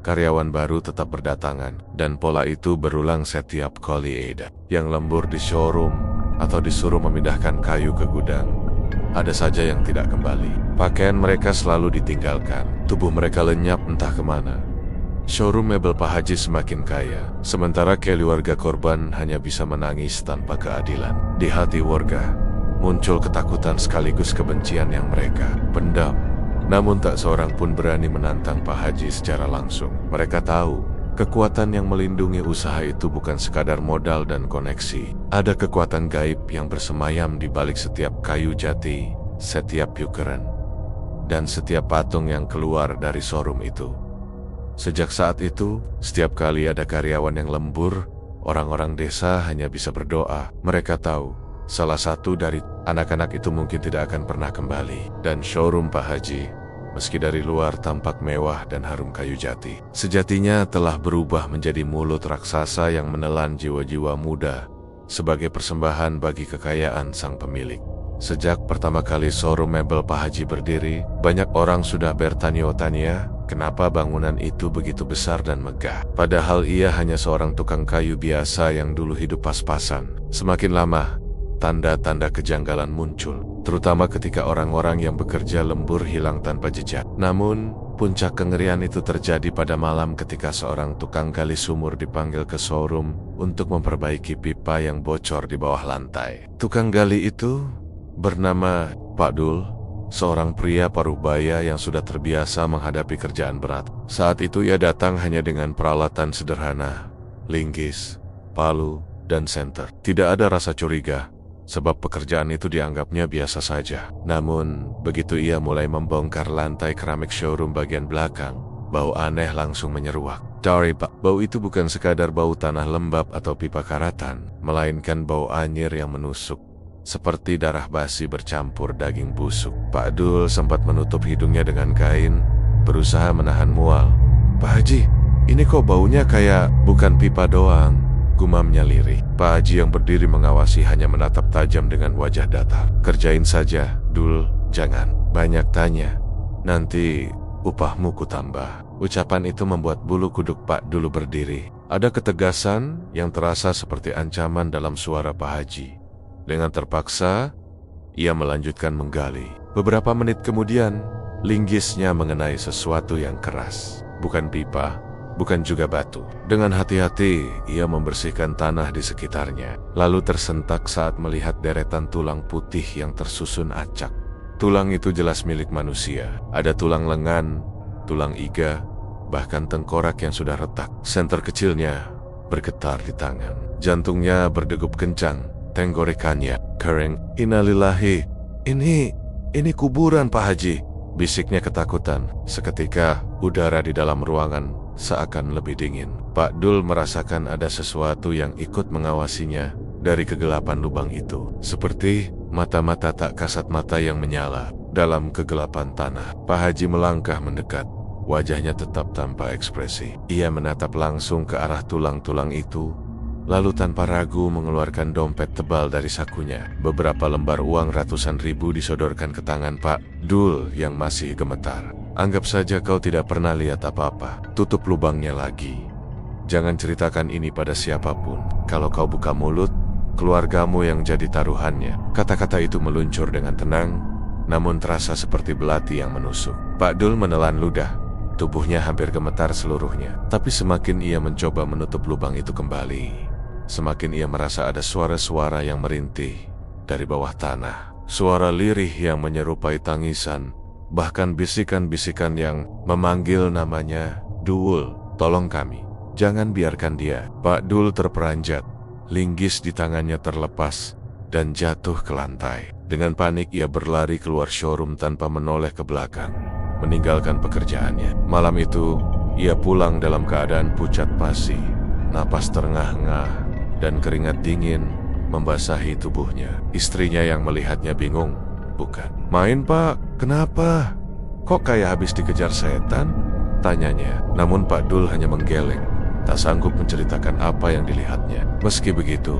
karyawan baru tetap berdatangan, dan pola itu berulang setiap kali Ada yang lembur di showroom atau disuruh memindahkan kayu ke gudang. Ada saja yang tidak kembali. Pakaian mereka selalu ditinggalkan. Tubuh mereka lenyap entah kemana. Showroom mebel Pak Haji semakin kaya, sementara keluarga korban hanya bisa menangis tanpa keadilan. Di hati warga muncul ketakutan sekaligus kebencian yang mereka pendam. Namun tak seorang pun berani menantang Pak Haji secara langsung. Mereka tahu kekuatan yang melindungi usaha itu bukan sekadar modal dan koneksi. Ada kekuatan gaib yang bersemayam di balik setiap kayu jati, setiap yukeran, dan setiap patung yang keluar dari showroom itu. Sejak saat itu, setiap kali ada karyawan yang lembur, orang-orang desa hanya bisa berdoa. Mereka tahu, salah satu dari anak-anak itu mungkin tidak akan pernah kembali. Dan showroom Pak Haji, meski dari luar tampak mewah dan harum kayu jati, sejatinya telah berubah menjadi mulut raksasa yang menelan jiwa-jiwa muda sebagai persembahan bagi kekayaan sang pemilik. Sejak pertama kali showroom mebel Pak Haji berdiri, banyak orang sudah bertanya-tanya kenapa bangunan itu begitu besar dan megah. Padahal ia hanya seorang tukang kayu biasa yang dulu hidup pas-pasan. Semakin lama, tanda-tanda kejanggalan muncul, terutama ketika orang-orang yang bekerja lembur hilang tanpa jejak. Namun, puncak kengerian itu terjadi pada malam ketika seorang tukang gali sumur dipanggil ke showroom untuk memperbaiki pipa yang bocor di bawah lantai. Tukang gali itu bernama Pak Dul, seorang pria paruh-baya yang sudah terbiasa menghadapi kerjaan berat. Saat itu ia datang hanya dengan peralatan sederhana, linggis, palu, dan senter. Tidak ada rasa curiga, sebab pekerjaan itu dianggapnya biasa saja. Namun, begitu ia mulai membongkar lantai keramik showroom bagian belakang, bau aneh langsung menyeruak. Dari bau itu bukan sekadar bau tanah lembab atau pipa karatan, melainkan bau anyir yang menusuk, seperti darah basi bercampur daging busuk. Pak Dul sempat menutup hidungnya dengan kain, berusaha menahan mual. "Pak Haji, ini kok baunya kayak bukan pipa doang?" gumamnya lirih. Pak Haji yang berdiri mengawasi hanya menatap tajam dengan wajah datar. "Kerjain saja, Dul, jangan banyak tanya. Nanti upahmu kutambah." Ucapan itu membuat bulu kuduk Pak Dul berdiri. Ada ketegasan yang terasa seperti ancaman dalam suara Pak Haji. Dengan terpaksa, ia melanjutkan menggali. Beberapa menit kemudian, linggisnya mengenai sesuatu yang keras. Bukan pipa, bukan juga batu. Dengan hati-hati, ia membersihkan tanah di sekitarnya. Lalu tersentak saat melihat deretan tulang putih yang tersusun acak. Tulang itu jelas milik manusia. Ada tulang lengan, tulang iga, bahkan tengkorak yang sudah retak. Senter kecilnya bergetar di tangan. Jantungnya berdegup kencang. Tenggorokannya kering. "Innalillahi, ini kuburan Pak Haji," bisiknya ketakutan. Seketika udara di dalam ruangan seakan lebih dingin. Pak Dul merasakan ada sesuatu yang ikut mengawasinya dari kegelapan lubang itu, seperti mata-mata tak kasat mata yang menyala dalam kegelapan tanah. Pak Haji melangkah mendekat, wajahnya tetap tanpa ekspresi. Ia menatap langsung ke arah tulang-tulang itu, lalu tanpa ragu mengeluarkan dompet tebal dari sakunya. Beberapa lembar uang ratusan ribu disodorkan ke tangan Pak Dul yang masih gemetar. "Anggap saja kau tidak pernah lihat apa-apa. Tutup lubangnya lagi. Jangan ceritakan ini pada siapapun. Kalau kau buka mulut, keluargamu yang jadi taruhannya." Kata-kata itu meluncur dengan tenang, namun terasa seperti belati yang menusuk. Pak Dul menelan ludah. Tubuhnya hampir gemetar seluruhnya. Tapi semakin ia mencoba menutup lubang itu kembali, semakin ia merasa ada suara-suara yang merintih dari bawah tanah. Suara lirih yang menyerupai tangisan, bahkan bisikan-bisikan yang memanggil namanya. "Dul, tolong kami. Jangan biarkan dia." Pak Dul terperanjat. Linggis di tangannya terlepas dan jatuh ke lantai. Dengan panik ia berlari keluar showroom tanpa menoleh ke belakang, meninggalkan pekerjaannya. Malam itu, ia pulang dalam keadaan pucat pasi, napas terengah-engah, dan keringat dingin membasahi tubuhnya. Istrinya yang melihatnya bingung Bukan. Main Pak, kenapa? Kok kayak habis dikejar setan? Tanyanya. Namun Pak Dul hanya menggeleng, tak sanggup menceritakan apa yang dilihatnya. Meski begitu,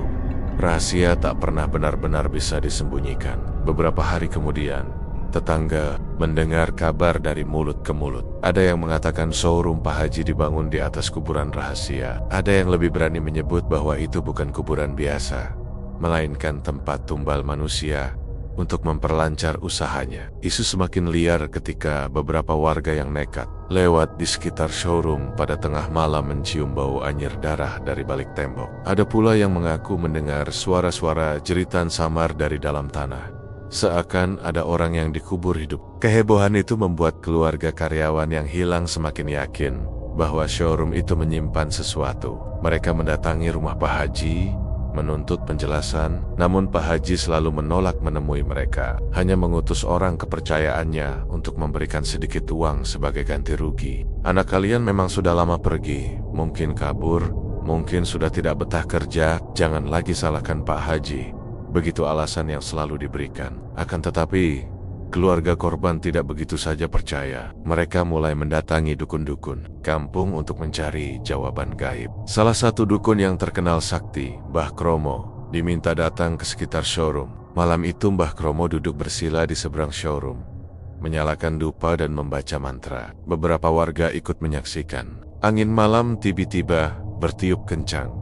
rahasia tak pernah benar-benar bisa disembunyikan. Beberapa hari kemudian, tetangga mendengar kabar dari mulut ke mulut. Ada yang mengatakan showroom Pak Haji dibangun di atas kuburan rahasia. Ada yang lebih berani menyebut bahwa itu bukan kuburan biasa, melainkan tempat tumbal manusia untuk memperlancar usahanya. Isu semakin liar ketika beberapa warga yang nekat lewat di sekitar showroom pada tengah malam mencium bau anyir darah dari balik tembok. Ada pula yang mengaku mendengar suara-suara jeritan samar dari dalam tanah, seakan ada orang yang dikubur hidup. Kehebohan itu membuat keluarga karyawan yang hilang semakin yakin bahwa showroom itu menyimpan sesuatu. Mereka mendatangi rumah Pak Haji, menuntut penjelasan, namun Pak Haji selalu menolak menemui mereka, hanya mengutus orang kepercayaannya untuk memberikan sedikit uang sebagai ganti rugi. Anak kalian memang sudah lama pergi, mungkin kabur, mungkin sudah tidak betah kerja, jangan lagi salahkan Pak Haji. Begitu alasan yang selalu diberikan. Akan tetapi, keluarga korban tidak begitu saja percaya. Mereka mulai mendatangi dukun-dukun kampung untuk mencari jawaban gaib. Salah satu dukun yang terkenal sakti, Mbah Kromo, diminta datang ke sekitar showroom. Malam itu Mbah Kromo duduk bersila di seberang showroom, menyalakan dupa dan membaca mantra. Beberapa warga ikut menyaksikan. Angin malam tiba-tiba bertiup kencang.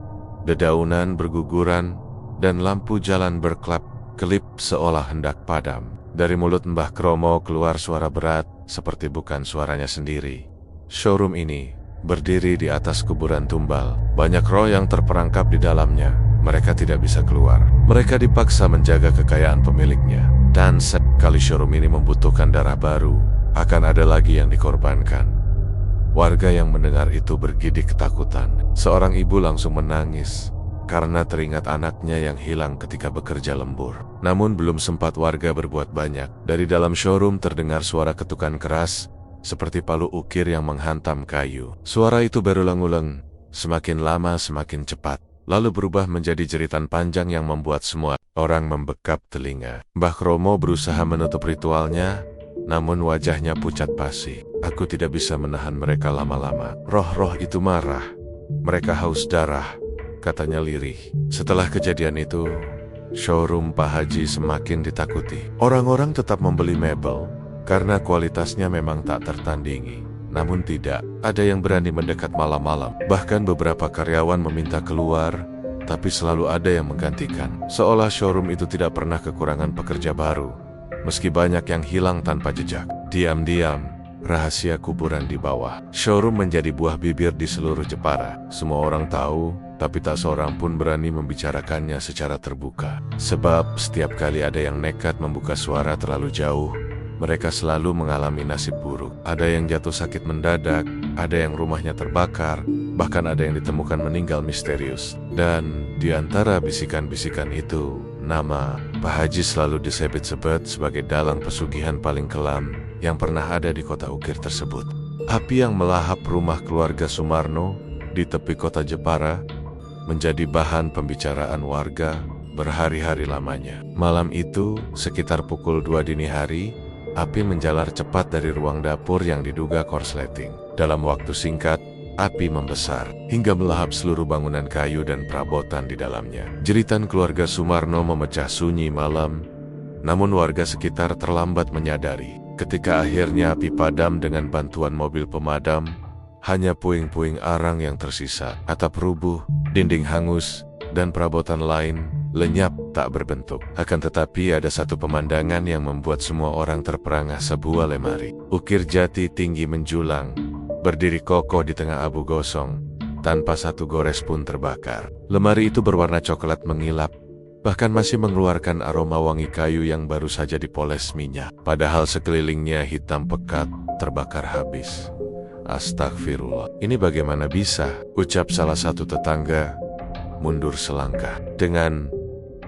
Dedaunan berguguran dan lampu jalan berkelap-kelip seolah hendak padam. Dari mulut Mbah Kromo keluar suara berat, seperti bukan suaranya sendiri. Showroom ini berdiri di atas kuburan tumbal. Banyak roh yang terperangkap di dalamnya. Mereka tidak bisa keluar. Mereka dipaksa menjaga kekayaan pemiliknya. Dan sekali showroom ini membutuhkan darah baru, akan ada lagi yang dikorbankan. Warga yang mendengar itu bergidik ketakutan. Seorang ibu langsung menangis karena teringat anaknya yang hilang ketika bekerja lembur. Namun belum sempat warga berbuat banyak. Dari dalam showroom terdengar suara ketukan keras, seperti palu ukir yang menghantam kayu. Suara itu berulang-ulang, semakin lama semakin cepat, lalu berubah menjadi jeritan panjang yang membuat semua orang membekap telinga. Mbah Kromo berusaha menutup ritualnya, namun wajahnya pucat pasi. Aku tidak bisa menahan mereka lama-lama. Roh-roh itu marah. Mereka haus darah, katanya lirih. Setelah kejadian itu, showroom Pak Haji semakin ditakuti. Orang-orang tetap membeli mebel karena kualitasnya memang tak tertandingi. Namun tidak ada yang berani mendekat malam-malam. Bahkan beberapa karyawan meminta keluar, tapi selalu ada yang menggantikan. Seolah showroom itu tidak pernah kekurangan pekerja baru, meski banyak yang hilang tanpa jejak. Diam-diam, rahasia kuburan di bawah showroom menjadi buah bibir di seluruh Jepara. Semua orang tahu, tapi tak seorang pun berani membicarakannya secara terbuka. Sebab setiap kali ada yang nekat membuka suara terlalu jauh, mereka selalu mengalami nasib buruk. Ada yang jatuh sakit mendadak, ada yang rumahnya terbakar, bahkan ada yang ditemukan meninggal misterius. Dan di antara bisikan-bisikan itu, nama Pak Haji selalu disebut-sebut sebagai dalang pesugihan paling kelam yang pernah ada di kota ukir tersebut. Api yang melahap rumah keluarga Sumarno di tepi kota Jepara menjadi bahan pembicaraan warga berhari-hari lamanya. Malam itu, sekitar pukul 2 dini hari, api menjalar cepat dari ruang dapur yang diduga korsleting. Dalam waktu singkat, api membesar hingga melahap seluruh bangunan kayu dan perabotan di dalamnya. Jeritan keluarga Sumarno memecah sunyi malam, namun warga sekitar terlambat menyadari. Ketika akhirnya api padam dengan bantuan mobil pemadam, hanya puing-puing arang yang tersisa. Atap rubuh, dinding hangus, dan perabotan lain lenyap tak berbentuk. Akan tetapi ada satu pemandangan yang membuat semua orang terperangah. Sebuah lemari ukir jati tinggi menjulang, berdiri kokoh di tengah abu gosong, tanpa satu gores pun terbakar. Lemari itu berwarna coklat mengilap, bahkan masih mengeluarkan aroma wangi kayu yang baru saja dipoles minyak. Padahal sekelilingnya hitam pekat, terbakar habis. Astagfirullah, ini bagaimana bisa? Ucap salah satu tetangga, mundur selangkah. Dengan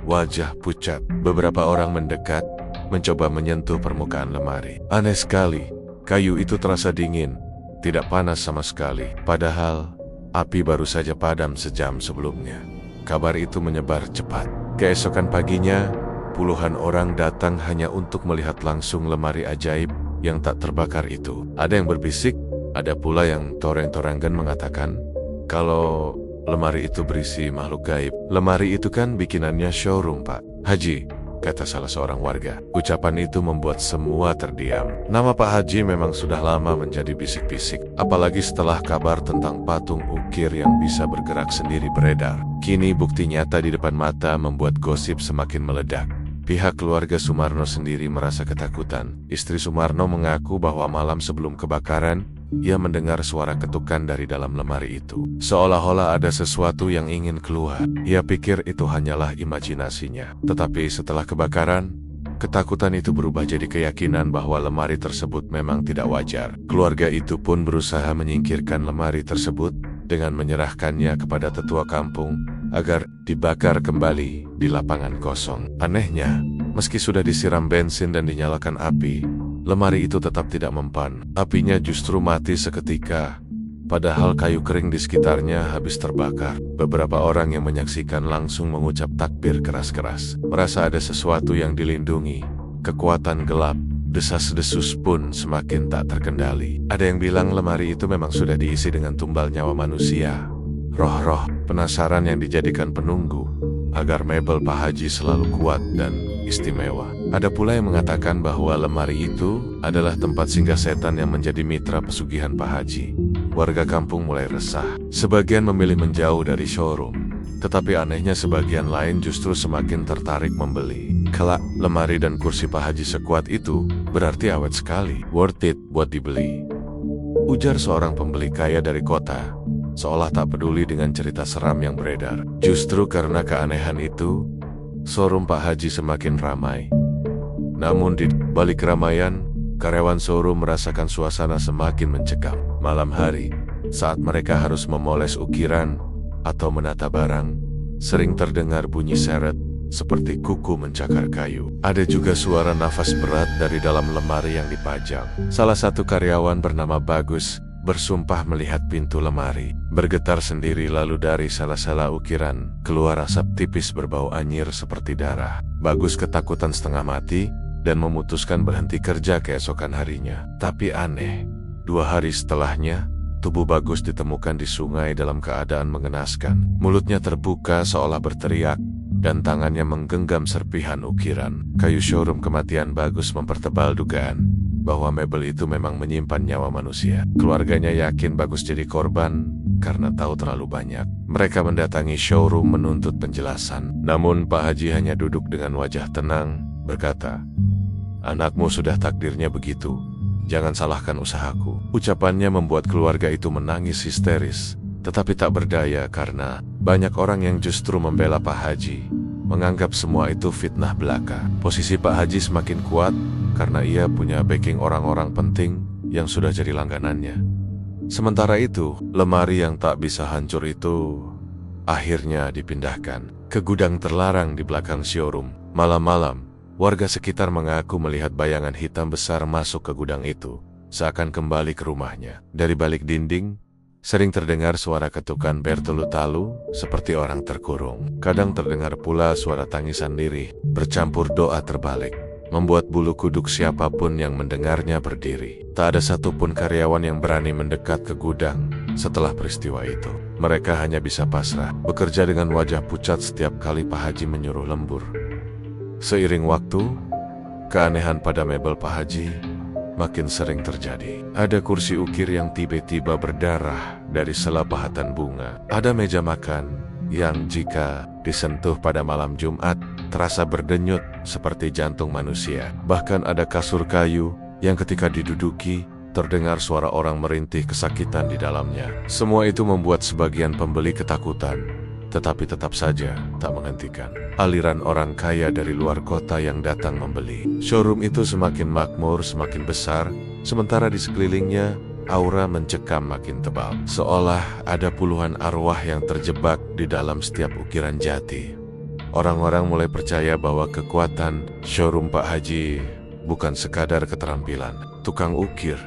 wajah pucat, beberapa orang mendekat, mencoba menyentuh permukaan lemari. Aneh sekali, kayu itu terasa dingin, tidak panas sama sekali. Padahal, api baru saja padam sejam sebelumnya. Kabar itu menyebar cepat. Keesokan paginya, Puluhan orang datang hanya untuk melihat langsung lemari ajaib yang tak terbakar itu. Ada yang berbisik, ada pula yang toreng-torengan mengatakan, kalau lemari itu berisi makhluk gaib. Lemari itu kan bikinannya showroom, Pak Haji, kata salah seorang warga. Ucapan itu membuat semua terdiam. Nama Pak Haji memang sudah lama menjadi bisik-bisik, apalagi setelah kabar tentang patung ukir yang bisa bergerak sendiri beredar. Kini bukti nyata di depan mata membuat gosip semakin meledak. Pihak keluarga Sumarno sendiri merasa ketakutan. Istri Sumarno mengaku bahwa malam sebelum kebakaran, ia mendengar suara ketukan dari dalam lemari itu. Seolah-olah ada sesuatu yang ingin keluar. Ia pikir itu hanyalah imajinasinya. Tetapi setelah kebakaran, ketakutan itu berubah jadi keyakinan bahwa lemari tersebut memang tidak wajar. Keluarga itu pun berusaha menyingkirkan lemari tersebut dengan menyerahkannya kepada tetua kampung agar dibakar kembali di lapangan kosong. Anehnya, meski sudah disiram bensin dan dinyalakan api, lemari itu tetap tidak mempan. Apinya justru mati seketika, padahal kayu kering di sekitarnya habis terbakar. Beberapa orang yang menyaksikan langsung mengucap takbir keras-keras. Merasa ada sesuatu yang dilindungi. Kekuatan gelap, desas-desus pun semakin tak terkendali. Ada yang bilang lemari itu memang sudah diisi dengan tumbal nyawa manusia. Roh-roh penasaran yang dijadikan penunggu agar mebel Pak Haji selalu kuat dan istimewa. Ada pula yang mengatakan bahwa lemari itu adalah tempat singgah setan yang menjadi mitra pesugihan Pak Haji. Warga kampung mulai resah. Sebagian memilih menjauh dari showroom, tetapi anehnya sebagian lain justru semakin tertarik membeli. Kelak, lemari dan kursi Pak Haji sekuat itu berarti awet sekali. Worth it buat dibeli, ujar seorang pembeli kaya dari kota, seolah tak peduli dengan cerita seram yang beredar. Justru karena keanehan itu, showroom Pak Haji semakin ramai. Namun di balik keramaian, karyawan showroom merasakan suasana semakin mencekam. Malam hari, saat mereka harus memoles ukiran atau menata barang, sering terdengar bunyi seret seperti kuku mencakar kayu. Ada juga suara nafas berat dari dalam lemari yang dipajang. Salah satu karyawan bernama Bagus bersumpah melihat pintu lemari bergetar sendiri, lalu dari sela-sela ukiran keluar asap tipis berbau anyir seperti darah. Bagus ketakutan setengah mati dan memutuskan berhenti kerja keesokan harinya. Tapi aneh, 2 hari setelahnya, tubuh Bagus ditemukan di sungai dalam keadaan mengenaskan. Mulutnya terbuka seolah berteriak, dan tangannya menggenggam serpihan ukiran. Kayu showroom kematian Bagus mempertebal dugaan bahwa mebel itu memang menyimpan nyawa manusia. Keluarganya yakin Bagus jadi korban karena tahu terlalu banyak. Mereka mendatangi showroom menuntut penjelasan. Namun Pak Haji hanya duduk dengan wajah tenang, berkata, "Anakmu sudah takdirnya begitu. Jangan salahkan usahaku." Ucapannya membuat keluarga itu menangis histeris, tetapi tak berdaya karena banyak orang yang justru membela Pak Haji, menganggap semua itu fitnah belaka. Posisi Pak Haji semakin kuat karena ia punya backing orang-orang penting yang sudah jadi langganannya. Sementara itu, lemari yang tak bisa hancur itu akhirnya dipindahkan ke gudang terlarang di belakang showroom. Malam-malam, warga sekitar mengaku melihat bayangan hitam besar masuk ke gudang itu, seakan kembali ke rumahnya. Dari balik dinding, sering terdengar suara ketukan bertalu-talu seperti orang terkurung. Kadang terdengar pula suara tangisan lirih, bercampur doa terbalik, membuat bulu kuduk siapapun yang mendengarnya berdiri. Tak ada satupun karyawan yang berani mendekat ke gudang setelah peristiwa itu. Mereka hanya bisa pasrah, bekerja dengan wajah pucat setiap kali Pak Haji menyuruh lembur. Seiring waktu, keanehan pada mebel Pak Haji makin sering terjadi. Ada kursi ukir yang tiba-tiba berdarah dari sela pahatan bunga. Ada meja makan yang jika disentuh pada malam Jumat terasa berdenyut seperti jantung manusia. Bahkan ada kasur kayu yang ketika diduduki terdengar suara orang merintih kesakitan di dalamnya. Semua itu membuat sebagian pembeli ketakutan, tetapi tetap saja tak menghentikan aliran orang kaya dari luar kota yang datang membeli. Showroom itu semakin makmur, semakin besar, sementara di sekelilingnya aura mencekam makin tebal. Seolah ada puluhan arwah yang terjebak di dalam setiap ukiran jati. Orang-orang mulai percaya bahwa kekuatan showroom Pak Haji bukan sekadar keterampilan tukang ukir,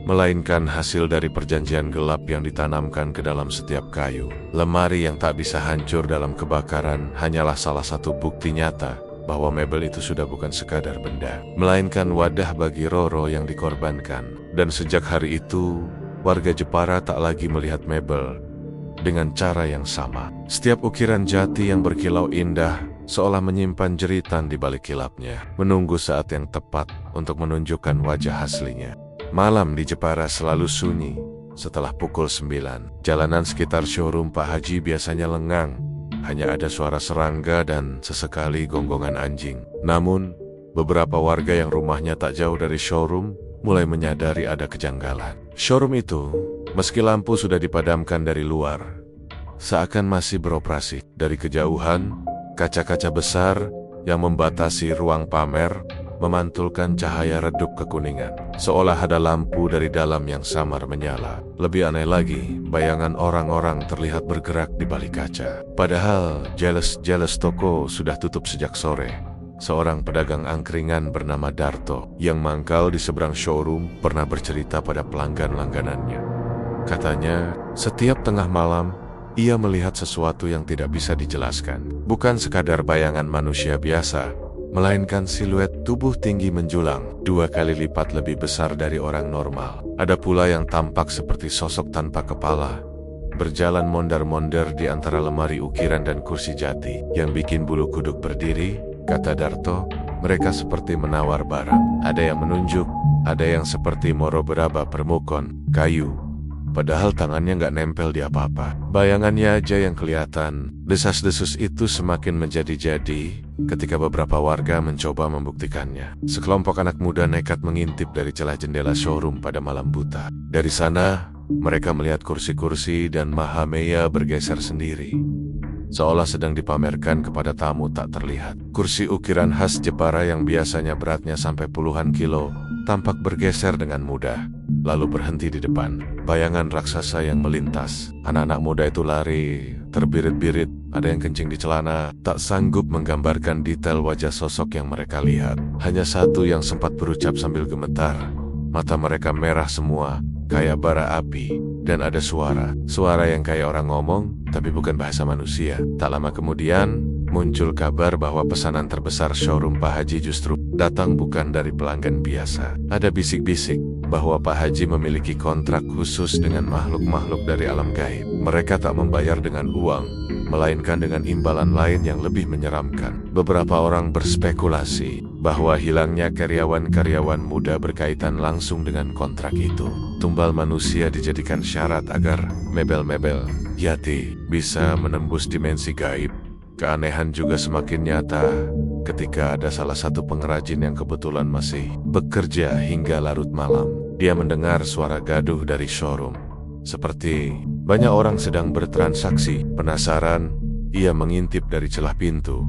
melainkan hasil dari perjanjian gelap yang ditanamkan ke dalam setiap kayu. Lemari yang tak bisa hancur dalam kebakaran hanyalah salah satu bukti nyata bahwa mebel itu sudah bukan sekadar benda, melainkan wadah bagi Roro yang dikorbankan. Dan sejak hari itu, warga Jepara tak lagi melihat mebel dengan cara yang sama. Setiap ukiran jati yang berkilau indah seolah menyimpan jeritan di balik kilapnya, menunggu saat yang tepat untuk menunjukkan wajah aslinya. Malam di Jepara selalu sunyi. Setelah pukul 9, jalanan sekitar showroom Pak Haji biasanya lengang. Hanya ada suara serangga dan sesekali gonggongan anjing. Namun, beberapa warga yang rumahnya tak jauh dari showroom mulai menyadari ada kejanggalan. Showroom itu, meski lampu sudah dipadamkan dari luar, seakan masih beroperasi. Dari kejauhan, kaca-kaca besar yang membatasi ruang pamer memantulkan cahaya redup kekuningan, seolah ada lampu dari dalam yang samar menyala. Lebih aneh lagi, bayangan orang-orang terlihat bergerak di balik kaca. Padahal jelas toko sudah tutup sejak sore. Seorang pedagang angkringan bernama Darto yang mangkal di seberang showroom pernah bercerita pada pelanggan langganannya. Katanya, setiap tengah malam ia melihat sesuatu yang tidak bisa dijelaskan. Bukan sekadar bayangan manusia biasa, melainkan siluet tubuh tinggi menjulang 2 kali lipat lebih besar dari orang normal. Ada pula yang tampak seperti sosok tanpa kepala, berjalan mondar-mondir di antara lemari ukiran dan kursi jati. Yang bikin bulu kuduk berdiri, kata Darto, mereka seperti menawar barang. Ada yang menunjuk, ada yang seperti moro beraba permukon, kayu. Padahal tangannya nggak nempel di apa-apa. Bayangannya aja yang kelihatan. Desas-desus itu semakin menjadi-jadi ketika beberapa warga mencoba membuktikannya. Sekelompok anak muda nekat mengintip dari celah jendela showroom pada malam buta. Dari sana, mereka melihat kursi-kursi dan Mahameya bergeser sendiri, seolah sedang dipamerkan kepada tamu tak terlihat. Kursi ukiran khas Jepara yang biasanya beratnya sampai puluhan kilo tampak bergeser dengan mudah, lalu berhenti di depan. Bayangan raksasa yang melintas. Anak-anak muda itu lari, terbirit-birit, ada yang kencing di celana, tak sanggup menggambarkan detail wajah sosok yang mereka lihat. Hanya satu yang sempat berucap sambil gemetar. Mata mereka merah semua, kayak bara api, dan ada suara yang kayak orang ngomong, tapi bukan bahasa manusia. Tak lama kemudian, muncul kabar bahwa pesanan terbesar showroom Pak Haji justru datang bukan dari pelanggan biasa. Ada bisik-bisik bahwa Pak Haji memiliki kontrak khusus dengan makhluk-makhluk dari alam gaib. Mereka tak membayar dengan uang, melainkan dengan imbalan lain yang lebih menyeramkan. Beberapa orang berspekulasi bahwa hilangnya karyawan-karyawan muda berkaitan langsung dengan kontrak itu. Tumbal manusia dijadikan syarat agar mebel-mebel yati bisa menembus dimensi gaib. Keanehan juga semakin nyata ketika ada salah satu pengrajin yang kebetulan masih bekerja hingga larut malam. Dia mendengar suara gaduh dari showroom. Seperti banyak orang sedang bertransaksi. Penasaran, ia mengintip dari celah pintu.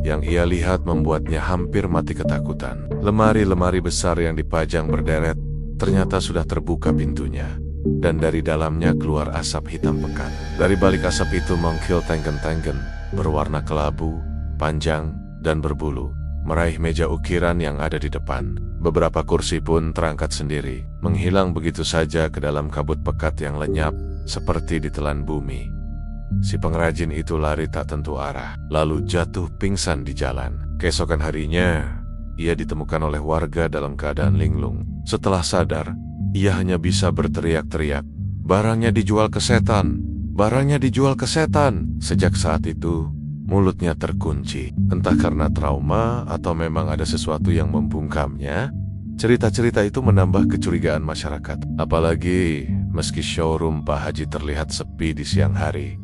Yang ia lihat membuatnya hampir mati ketakutan. Lemari-lemari besar yang dipajang berderet ternyata sudah terbuka pintunya. Dan dari dalamnya keluar asap hitam pekat. Dari balik asap itu mengkil tenggen-tenggen berwarna kelabu, panjang, dan berbulu, meraih meja ukiran yang ada di depan. Beberapa kursi pun terangkat sendiri, menghilang begitu saja ke dalam kabut pekat yang lenyap, seperti ditelan bumi. Si pengrajin itu lari tak tentu arah, lalu jatuh pingsan di jalan. Keesokan harinya, ia ditemukan oleh warga dalam keadaan linglung. Setelah sadar, ia hanya bisa berteriak-teriak, "Barangnya dijual ke setan! Barangnya dijual ke setan!" Sejak saat itu, mulutnya terkunci. Entah karena trauma atau memang ada sesuatu yang membungkamnya, cerita-cerita itu menambah kecurigaan masyarakat. Apalagi meski showroom Pak Haji terlihat sepi di siang hari,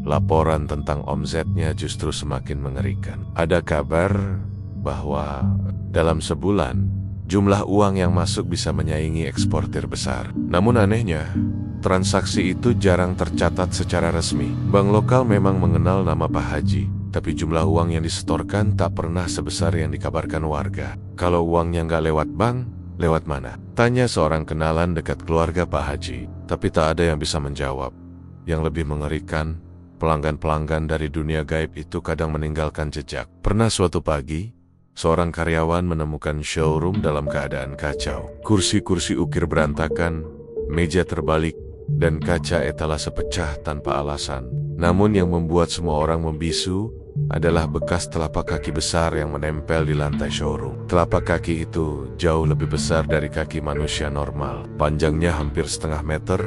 laporan tentang omsetnya justru semakin mengerikan. Ada kabar bahwa dalam sebulan, jumlah uang yang masuk bisa menyaingi eksportir besar. Namun anehnya, transaksi itu jarang tercatat secara resmi. Bank lokal memang mengenal nama Pak Haji, tapi jumlah uang yang disetorkan tak pernah sebesar yang dikabarkan warga. Kalau uangnya nggak lewat bank, lewat mana? Tanya seorang kenalan dekat keluarga Pak Haji, tapi tak ada yang bisa menjawab. Yang lebih mengerikan, pelanggan-pelanggan dari dunia gaib itu kadang meninggalkan jejak. Pernah suatu pagi, seorang karyawan menemukan showroom dalam keadaan kacau. Kursi-kursi ukir berantakan, meja terbalik, dan kaca etalase pecah tanpa alasan. Namun yang membuat semua orang membisu adalah bekas telapak kaki besar yang menempel di lantai showroom. Telapak kaki itu jauh lebih besar dari kaki manusia normal. Panjangnya hampir setengah meter,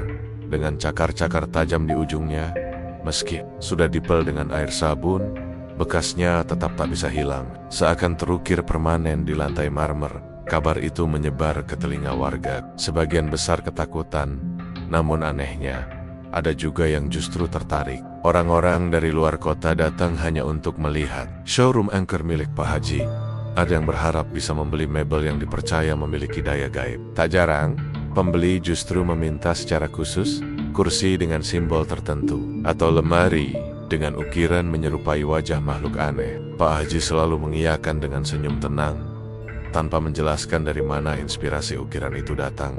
dengan cakar-cakar tajam di ujungnya. Meski sudah dipel dengan air sabun, bekasnya tetap tak bisa hilang. Seakan terukir permanen di lantai marmer. Kabar itu menyebar ke telinga warga. Sebagian besar ketakutan, namun anehnya, ada juga yang justru tertarik. Orang-orang dari luar kota datang hanya untuk melihat showroom angker milik Pak Haji. Ada yang berharap bisa membeli mebel yang dipercaya memiliki daya gaib. Tak jarang, pembeli justru meminta secara khusus kursi dengan simbol tertentu atau lemari dengan ukiran menyerupai wajah makhluk aneh. Pak Haji selalu mengiyakan dengan senyum tenang, tanpa menjelaskan dari mana inspirasi ukiran itu datang.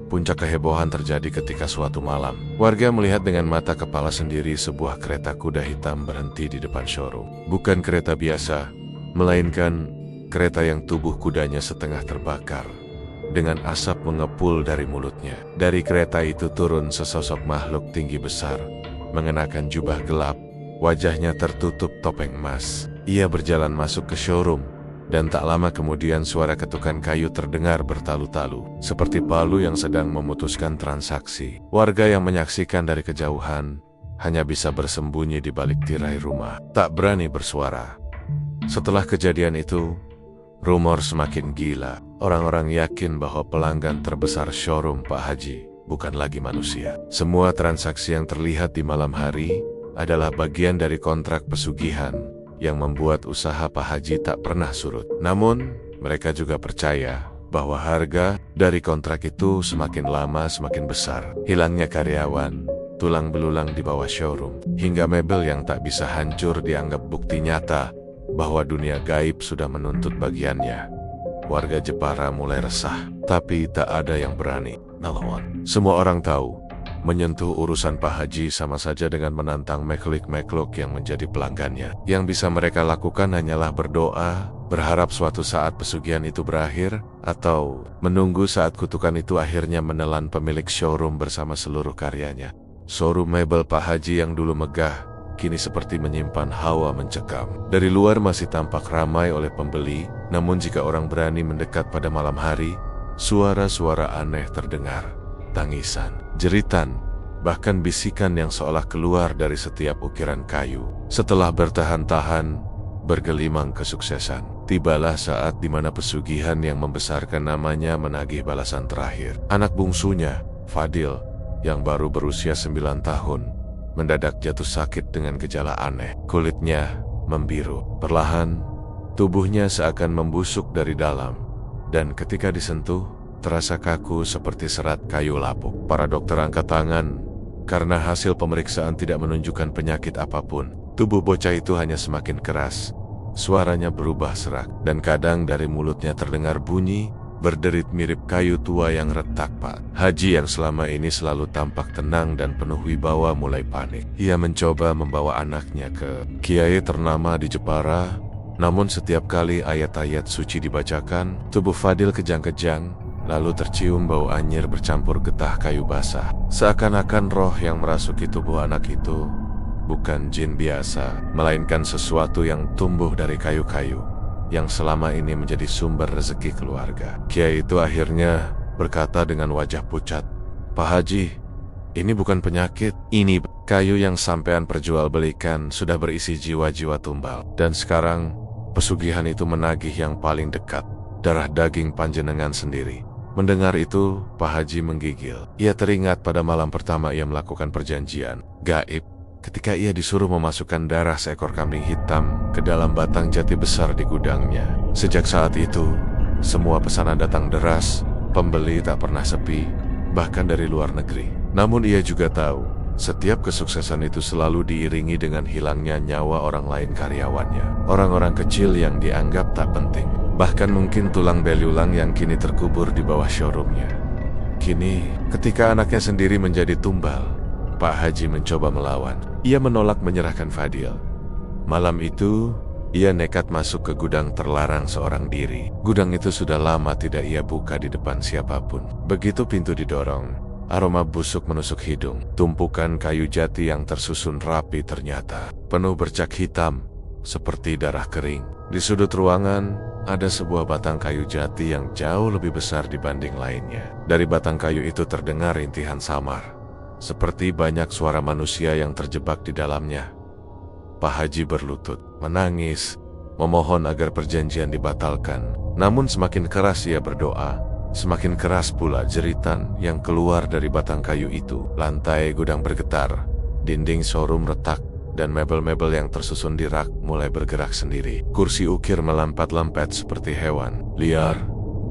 Puncak kehebohan terjadi ketika suatu malam, warga melihat dengan mata kepala sendiri sebuah kereta kuda hitam berhenti di depan showroom. Bukan kereta biasa, melainkan kereta yang tubuh kudanya setengah terbakar, dengan asap mengepul dari mulutnya. Dari kereta itu turun sesosok makhluk tinggi besar, mengenakan jubah gelap, wajahnya tertutup topeng emas. Ia berjalan masuk ke showroom, dan tak lama kemudian suara ketukan kayu terdengar bertalu-talu, seperti palu yang sedang memutuskan transaksi. Warga yang menyaksikan dari kejauhan hanya bisa bersembunyi di balik tirai rumah, tak berani bersuara. Setelah kejadian itu, rumor semakin gila. Orang-orang yakin bahwa pelanggan terbesar showroom Pak Haji bukan lagi manusia. Semua transaksi yang terlihat di malam hari adalah bagian dari kontrak pesugihan yang membuat usaha Pak Haji tak pernah surut. Namun, mereka juga percaya bahwa harga dari kontrak itu semakin lama semakin besar. Hilangnya karyawan, tulang belulang di bawah showroom, hingga mebel yang tak bisa hancur dianggap bukti nyata bahwa dunia gaib sudah menuntut bagiannya. Warga Jepara mulai resah, tapi tak ada yang berani melawan. Semua orang tahu, menyentuh urusan Pak Haji sama saja dengan menantang makhluk-makhluk yang menjadi pelanggannya. Yang bisa mereka lakukan hanyalah berdoa, berharap suatu saat pesugihan itu berakhir, atau menunggu saat kutukan itu akhirnya menelan pemilik showroom bersama seluruh karyanya. Showroom mebel Pak Haji yang dulu megah, kini seperti menyimpan hawa mencekam. Dari luar masih tampak ramai oleh pembeli, namun jika orang berani mendekat pada malam hari, suara-suara aneh terdengar. Tangisan, jeritan, bahkan bisikan yang seolah keluar dari setiap ukiran kayu. Setelah bertahan-tahan, bergelimang kesuksesan, tibalah saat di mana pesugihan yang membesarkan namanya menagih balasan terakhir. Anak bungsunya, Fadil, yang baru berusia 9 tahun, mendadak jatuh sakit dengan gejala aneh. Kulitnya membiru. Perlahan, tubuhnya seakan membusuk dari dalam, dan ketika disentuh, terasa kaku seperti serat kayu lapuk. Para dokter angkat tangan, karena hasil pemeriksaan tidak menunjukkan penyakit apapun. Tubuh bocah itu hanya semakin keras. Suaranya berubah serak, dan kadang dari mulutnya terdengar bunyi berderit mirip kayu tua yang retak. Pak Haji yang selama ini selalu tampak tenang dan penuh wibawa mulai panik. Ia mencoba membawa anaknya ke kiai ternama di Jepara, namun setiap kali ayat-ayat suci dibacakan, tubuh Fadil kejang-kejang, lalu tercium bau anyir bercampur getah kayu basah. Seakan-akan roh yang merasuki tubuh anak itu bukan jin biasa, melainkan sesuatu yang tumbuh dari kayu-kayu yang selama ini menjadi sumber rezeki keluarga. Kiai itu akhirnya berkata dengan wajah pucat, "Pak Haji, ini bukan penyakit. Ini kayu yang sampean perjualbelikan sudah berisi jiwa-jiwa tumbal. Dan sekarang, pesugihan itu menagih yang paling dekat, darah daging panjenengan sendiri." Mendengar itu, Pak Haji menggigil. Ia teringat pada malam pertama ia melakukan perjanjian gaib, ketika ia disuruh memasukkan darah seekor kambing hitam ke dalam batang jati besar di gudangnya. Sejak saat itu, semua pesanan datang deras, pembeli tak pernah sepi, bahkan dari luar negeri. Namun ia juga tahu, setiap kesuksesan itu selalu diiringi dengan hilangnya nyawa orang lain karyawannya. Orang-orang kecil yang dianggap tak penting. Bahkan mungkin tulang belulang yang kini terkubur di bawah showroomnya. Kini, ketika anaknya sendiri menjadi tumbal, Pak Haji mencoba melawan. Ia menolak menyerahkan Fadil. Malam itu, ia nekat masuk ke gudang terlarang seorang diri. Gudang itu sudah lama tidak ia buka di depan siapapun. Begitu pintu didorong, aroma busuk menusuk hidung. Tumpukan kayu jati yang tersusun rapi ternyata penuh bercak hitam, seperti darah kering. Di sudut ruangan, ada sebuah batang kayu jati yang jauh lebih besar dibanding lainnya. Dari batang kayu itu terdengar rintihan samar, seperti banyak suara manusia yang terjebak di dalamnya. Pak Haji berlutut, menangis, memohon agar perjanjian dibatalkan. Namun semakin keras ia berdoa, semakin keras pula jeritan yang keluar dari batang kayu itu. Lantai gudang bergetar, dinding showroom retak, dan mebel-mebel yang tersusun di rak mulai bergerak sendiri. Kursi ukir melompat-lompat seperti hewan liar.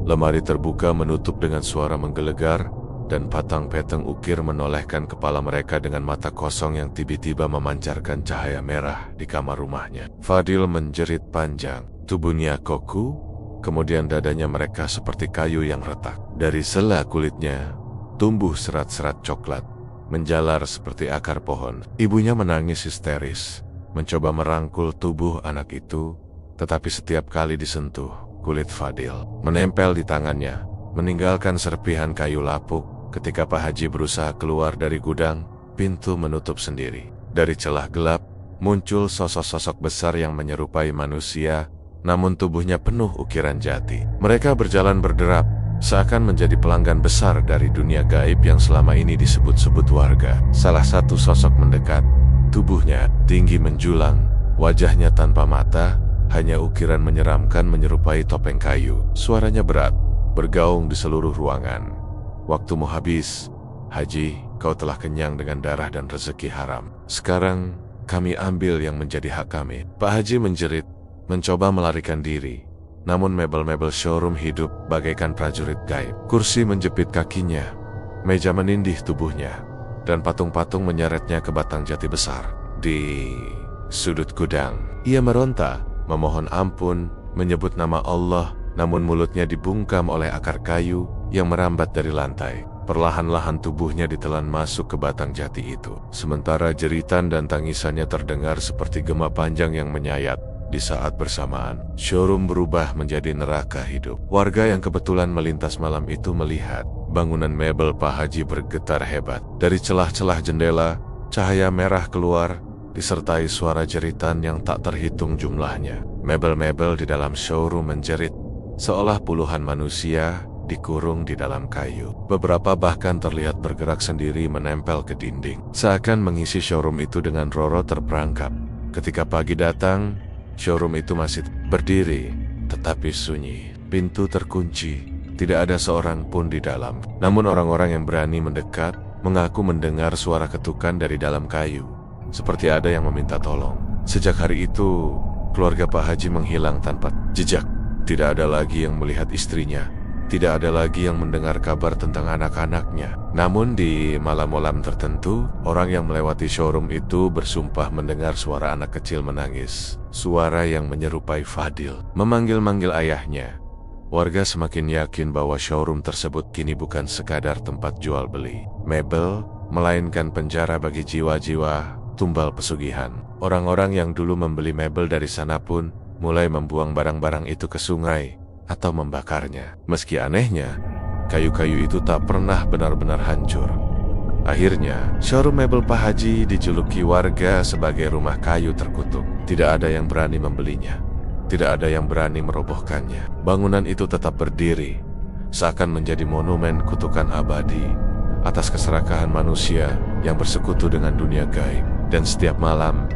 Lemari terbuka menutup dengan suara menggelegar, dan patang-peteng ukir menolehkan kepala mereka dengan mata kosong yang tiba-tiba memancarkan cahaya merah di kamar rumahnya. Fadil menjerit panjang, tubuhnya kaku, kemudian dadanya mereka seperti kayu yang retak. Dari sela kulitnya tumbuh serat-serat coklat, menjalar seperti akar pohon. Ibunya menangis histeris, mencoba merangkul tubuh anak itu, tetapi setiap kali disentuh, kulit Fadil menempel di tangannya, meninggalkan serpihan kayu lapuk. Ketika Pak Haji berusaha keluar dari gudang, pintu menutup sendiri. Dari celah gelap, muncul sosok-sosok besar yang menyerupai manusia, namun tubuhnya penuh ukiran jati. Mereka berjalan berderap, seakan menjadi pelanggan besar dari dunia gaib yang selama ini disebut-sebut warga. Salah satu sosok mendekat, tubuhnya tinggi menjulang, wajahnya tanpa mata, hanya ukiran menyeramkan menyerupai topeng kayu. Suaranya berat, bergaung di seluruh ruangan. Waktumu habis, Haji, kau telah kenyang dengan darah dan rezeki haram. Sekarang, kami ambil yang menjadi hak kami. Pak Haji menjerit, mencoba melarikan diri. Namun mebel-mebel showroom hidup bagaikan prajurit gaib. Kursi menjepit kakinya, meja menindih tubuhnya, dan patung-patung menyeretnya ke batang jati besar. Di sudut gudang, ia meronta, memohon ampun, menyebut nama Allah, namun mulutnya dibungkam oleh akar kayu yang merambat dari lantai. Perlahan-lahan tubuhnya ditelan masuk ke batang jati itu. Sementara jeritan dan tangisannya terdengar seperti gema panjang yang menyayat. Di saat bersamaan, showroom berubah menjadi neraka hidup. Warga yang kebetulan melintas malam itu melihat bangunan mebel Pak Haji bergetar hebat. Dari celah-celah jendela, cahaya merah keluar, disertai suara jeritan yang tak terhitung jumlahnya. Mebel-mebel di dalam showroom menjerit, seolah puluhan manusia dikurung di dalam kayu. Beberapa bahkan terlihat bergerak sendiri menempel ke dinding, seakan mengisi showroom itu dengan roro terperangkap. Ketika pagi datang, showroom itu masih berdiri, tetapi sunyi. Pintu terkunci, tidak ada seorang pun di dalam. Namun orang-orang yang berani mendekat mengaku mendengar suara ketukan dari dalam kayu, seperti ada yang meminta tolong. Sejak hari itu, keluarga Pak Haji menghilang tanpa jejak. Tidak ada lagi yang melihat istrinya. Tidak ada lagi yang mendengar kabar tentang anak-anaknya. Namun di malam-malam tertentu, orang yang melewati showroom itu bersumpah mendengar suara anak kecil menangis. Suara yang menyerupai Fadil, memanggil-manggil ayahnya. Warga semakin yakin bahwa showroom tersebut kini bukan sekadar tempat jual beli mebel, melainkan penjara bagi jiwa-jiwa tumbal pesugihan. Orang-orang yang dulu membeli mebel dari sana pun mulai membuang barang-barang itu ke sungai atau membakarnya. Meski anehnya, kayu-kayu itu tak pernah benar-benar hancur. Akhirnya, showroom mebel Pak Haji dijuluki warga sebagai rumah kayu terkutuk. Tidak ada yang berani membelinya. Tidak ada yang berani merobohkannya. Bangunan itu tetap berdiri, seakan menjadi monumen kutukan abadi atas keserakahan manusia yang bersekutu dengan dunia gaib. Dan setiap malam,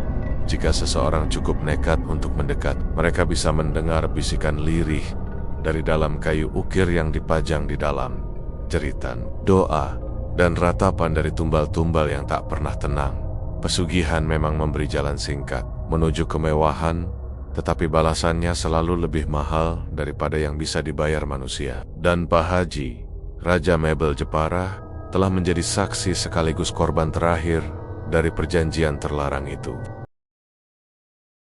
jika seseorang cukup nekat untuk mendekat, mereka bisa mendengar bisikan lirih dari dalam kayu ukir yang dipajang di dalam, jeritan, doa, dan ratapan dari tumbal-tumbal yang tak pernah tenang. Pesugihan memang memberi jalan singkat menuju kemewahan, tetapi balasannya selalu lebih mahal daripada yang bisa dibayar manusia. Dan Pak Haji, Raja Mebel Jepara, telah menjadi saksi sekaligus korban terakhir dari perjanjian terlarang itu.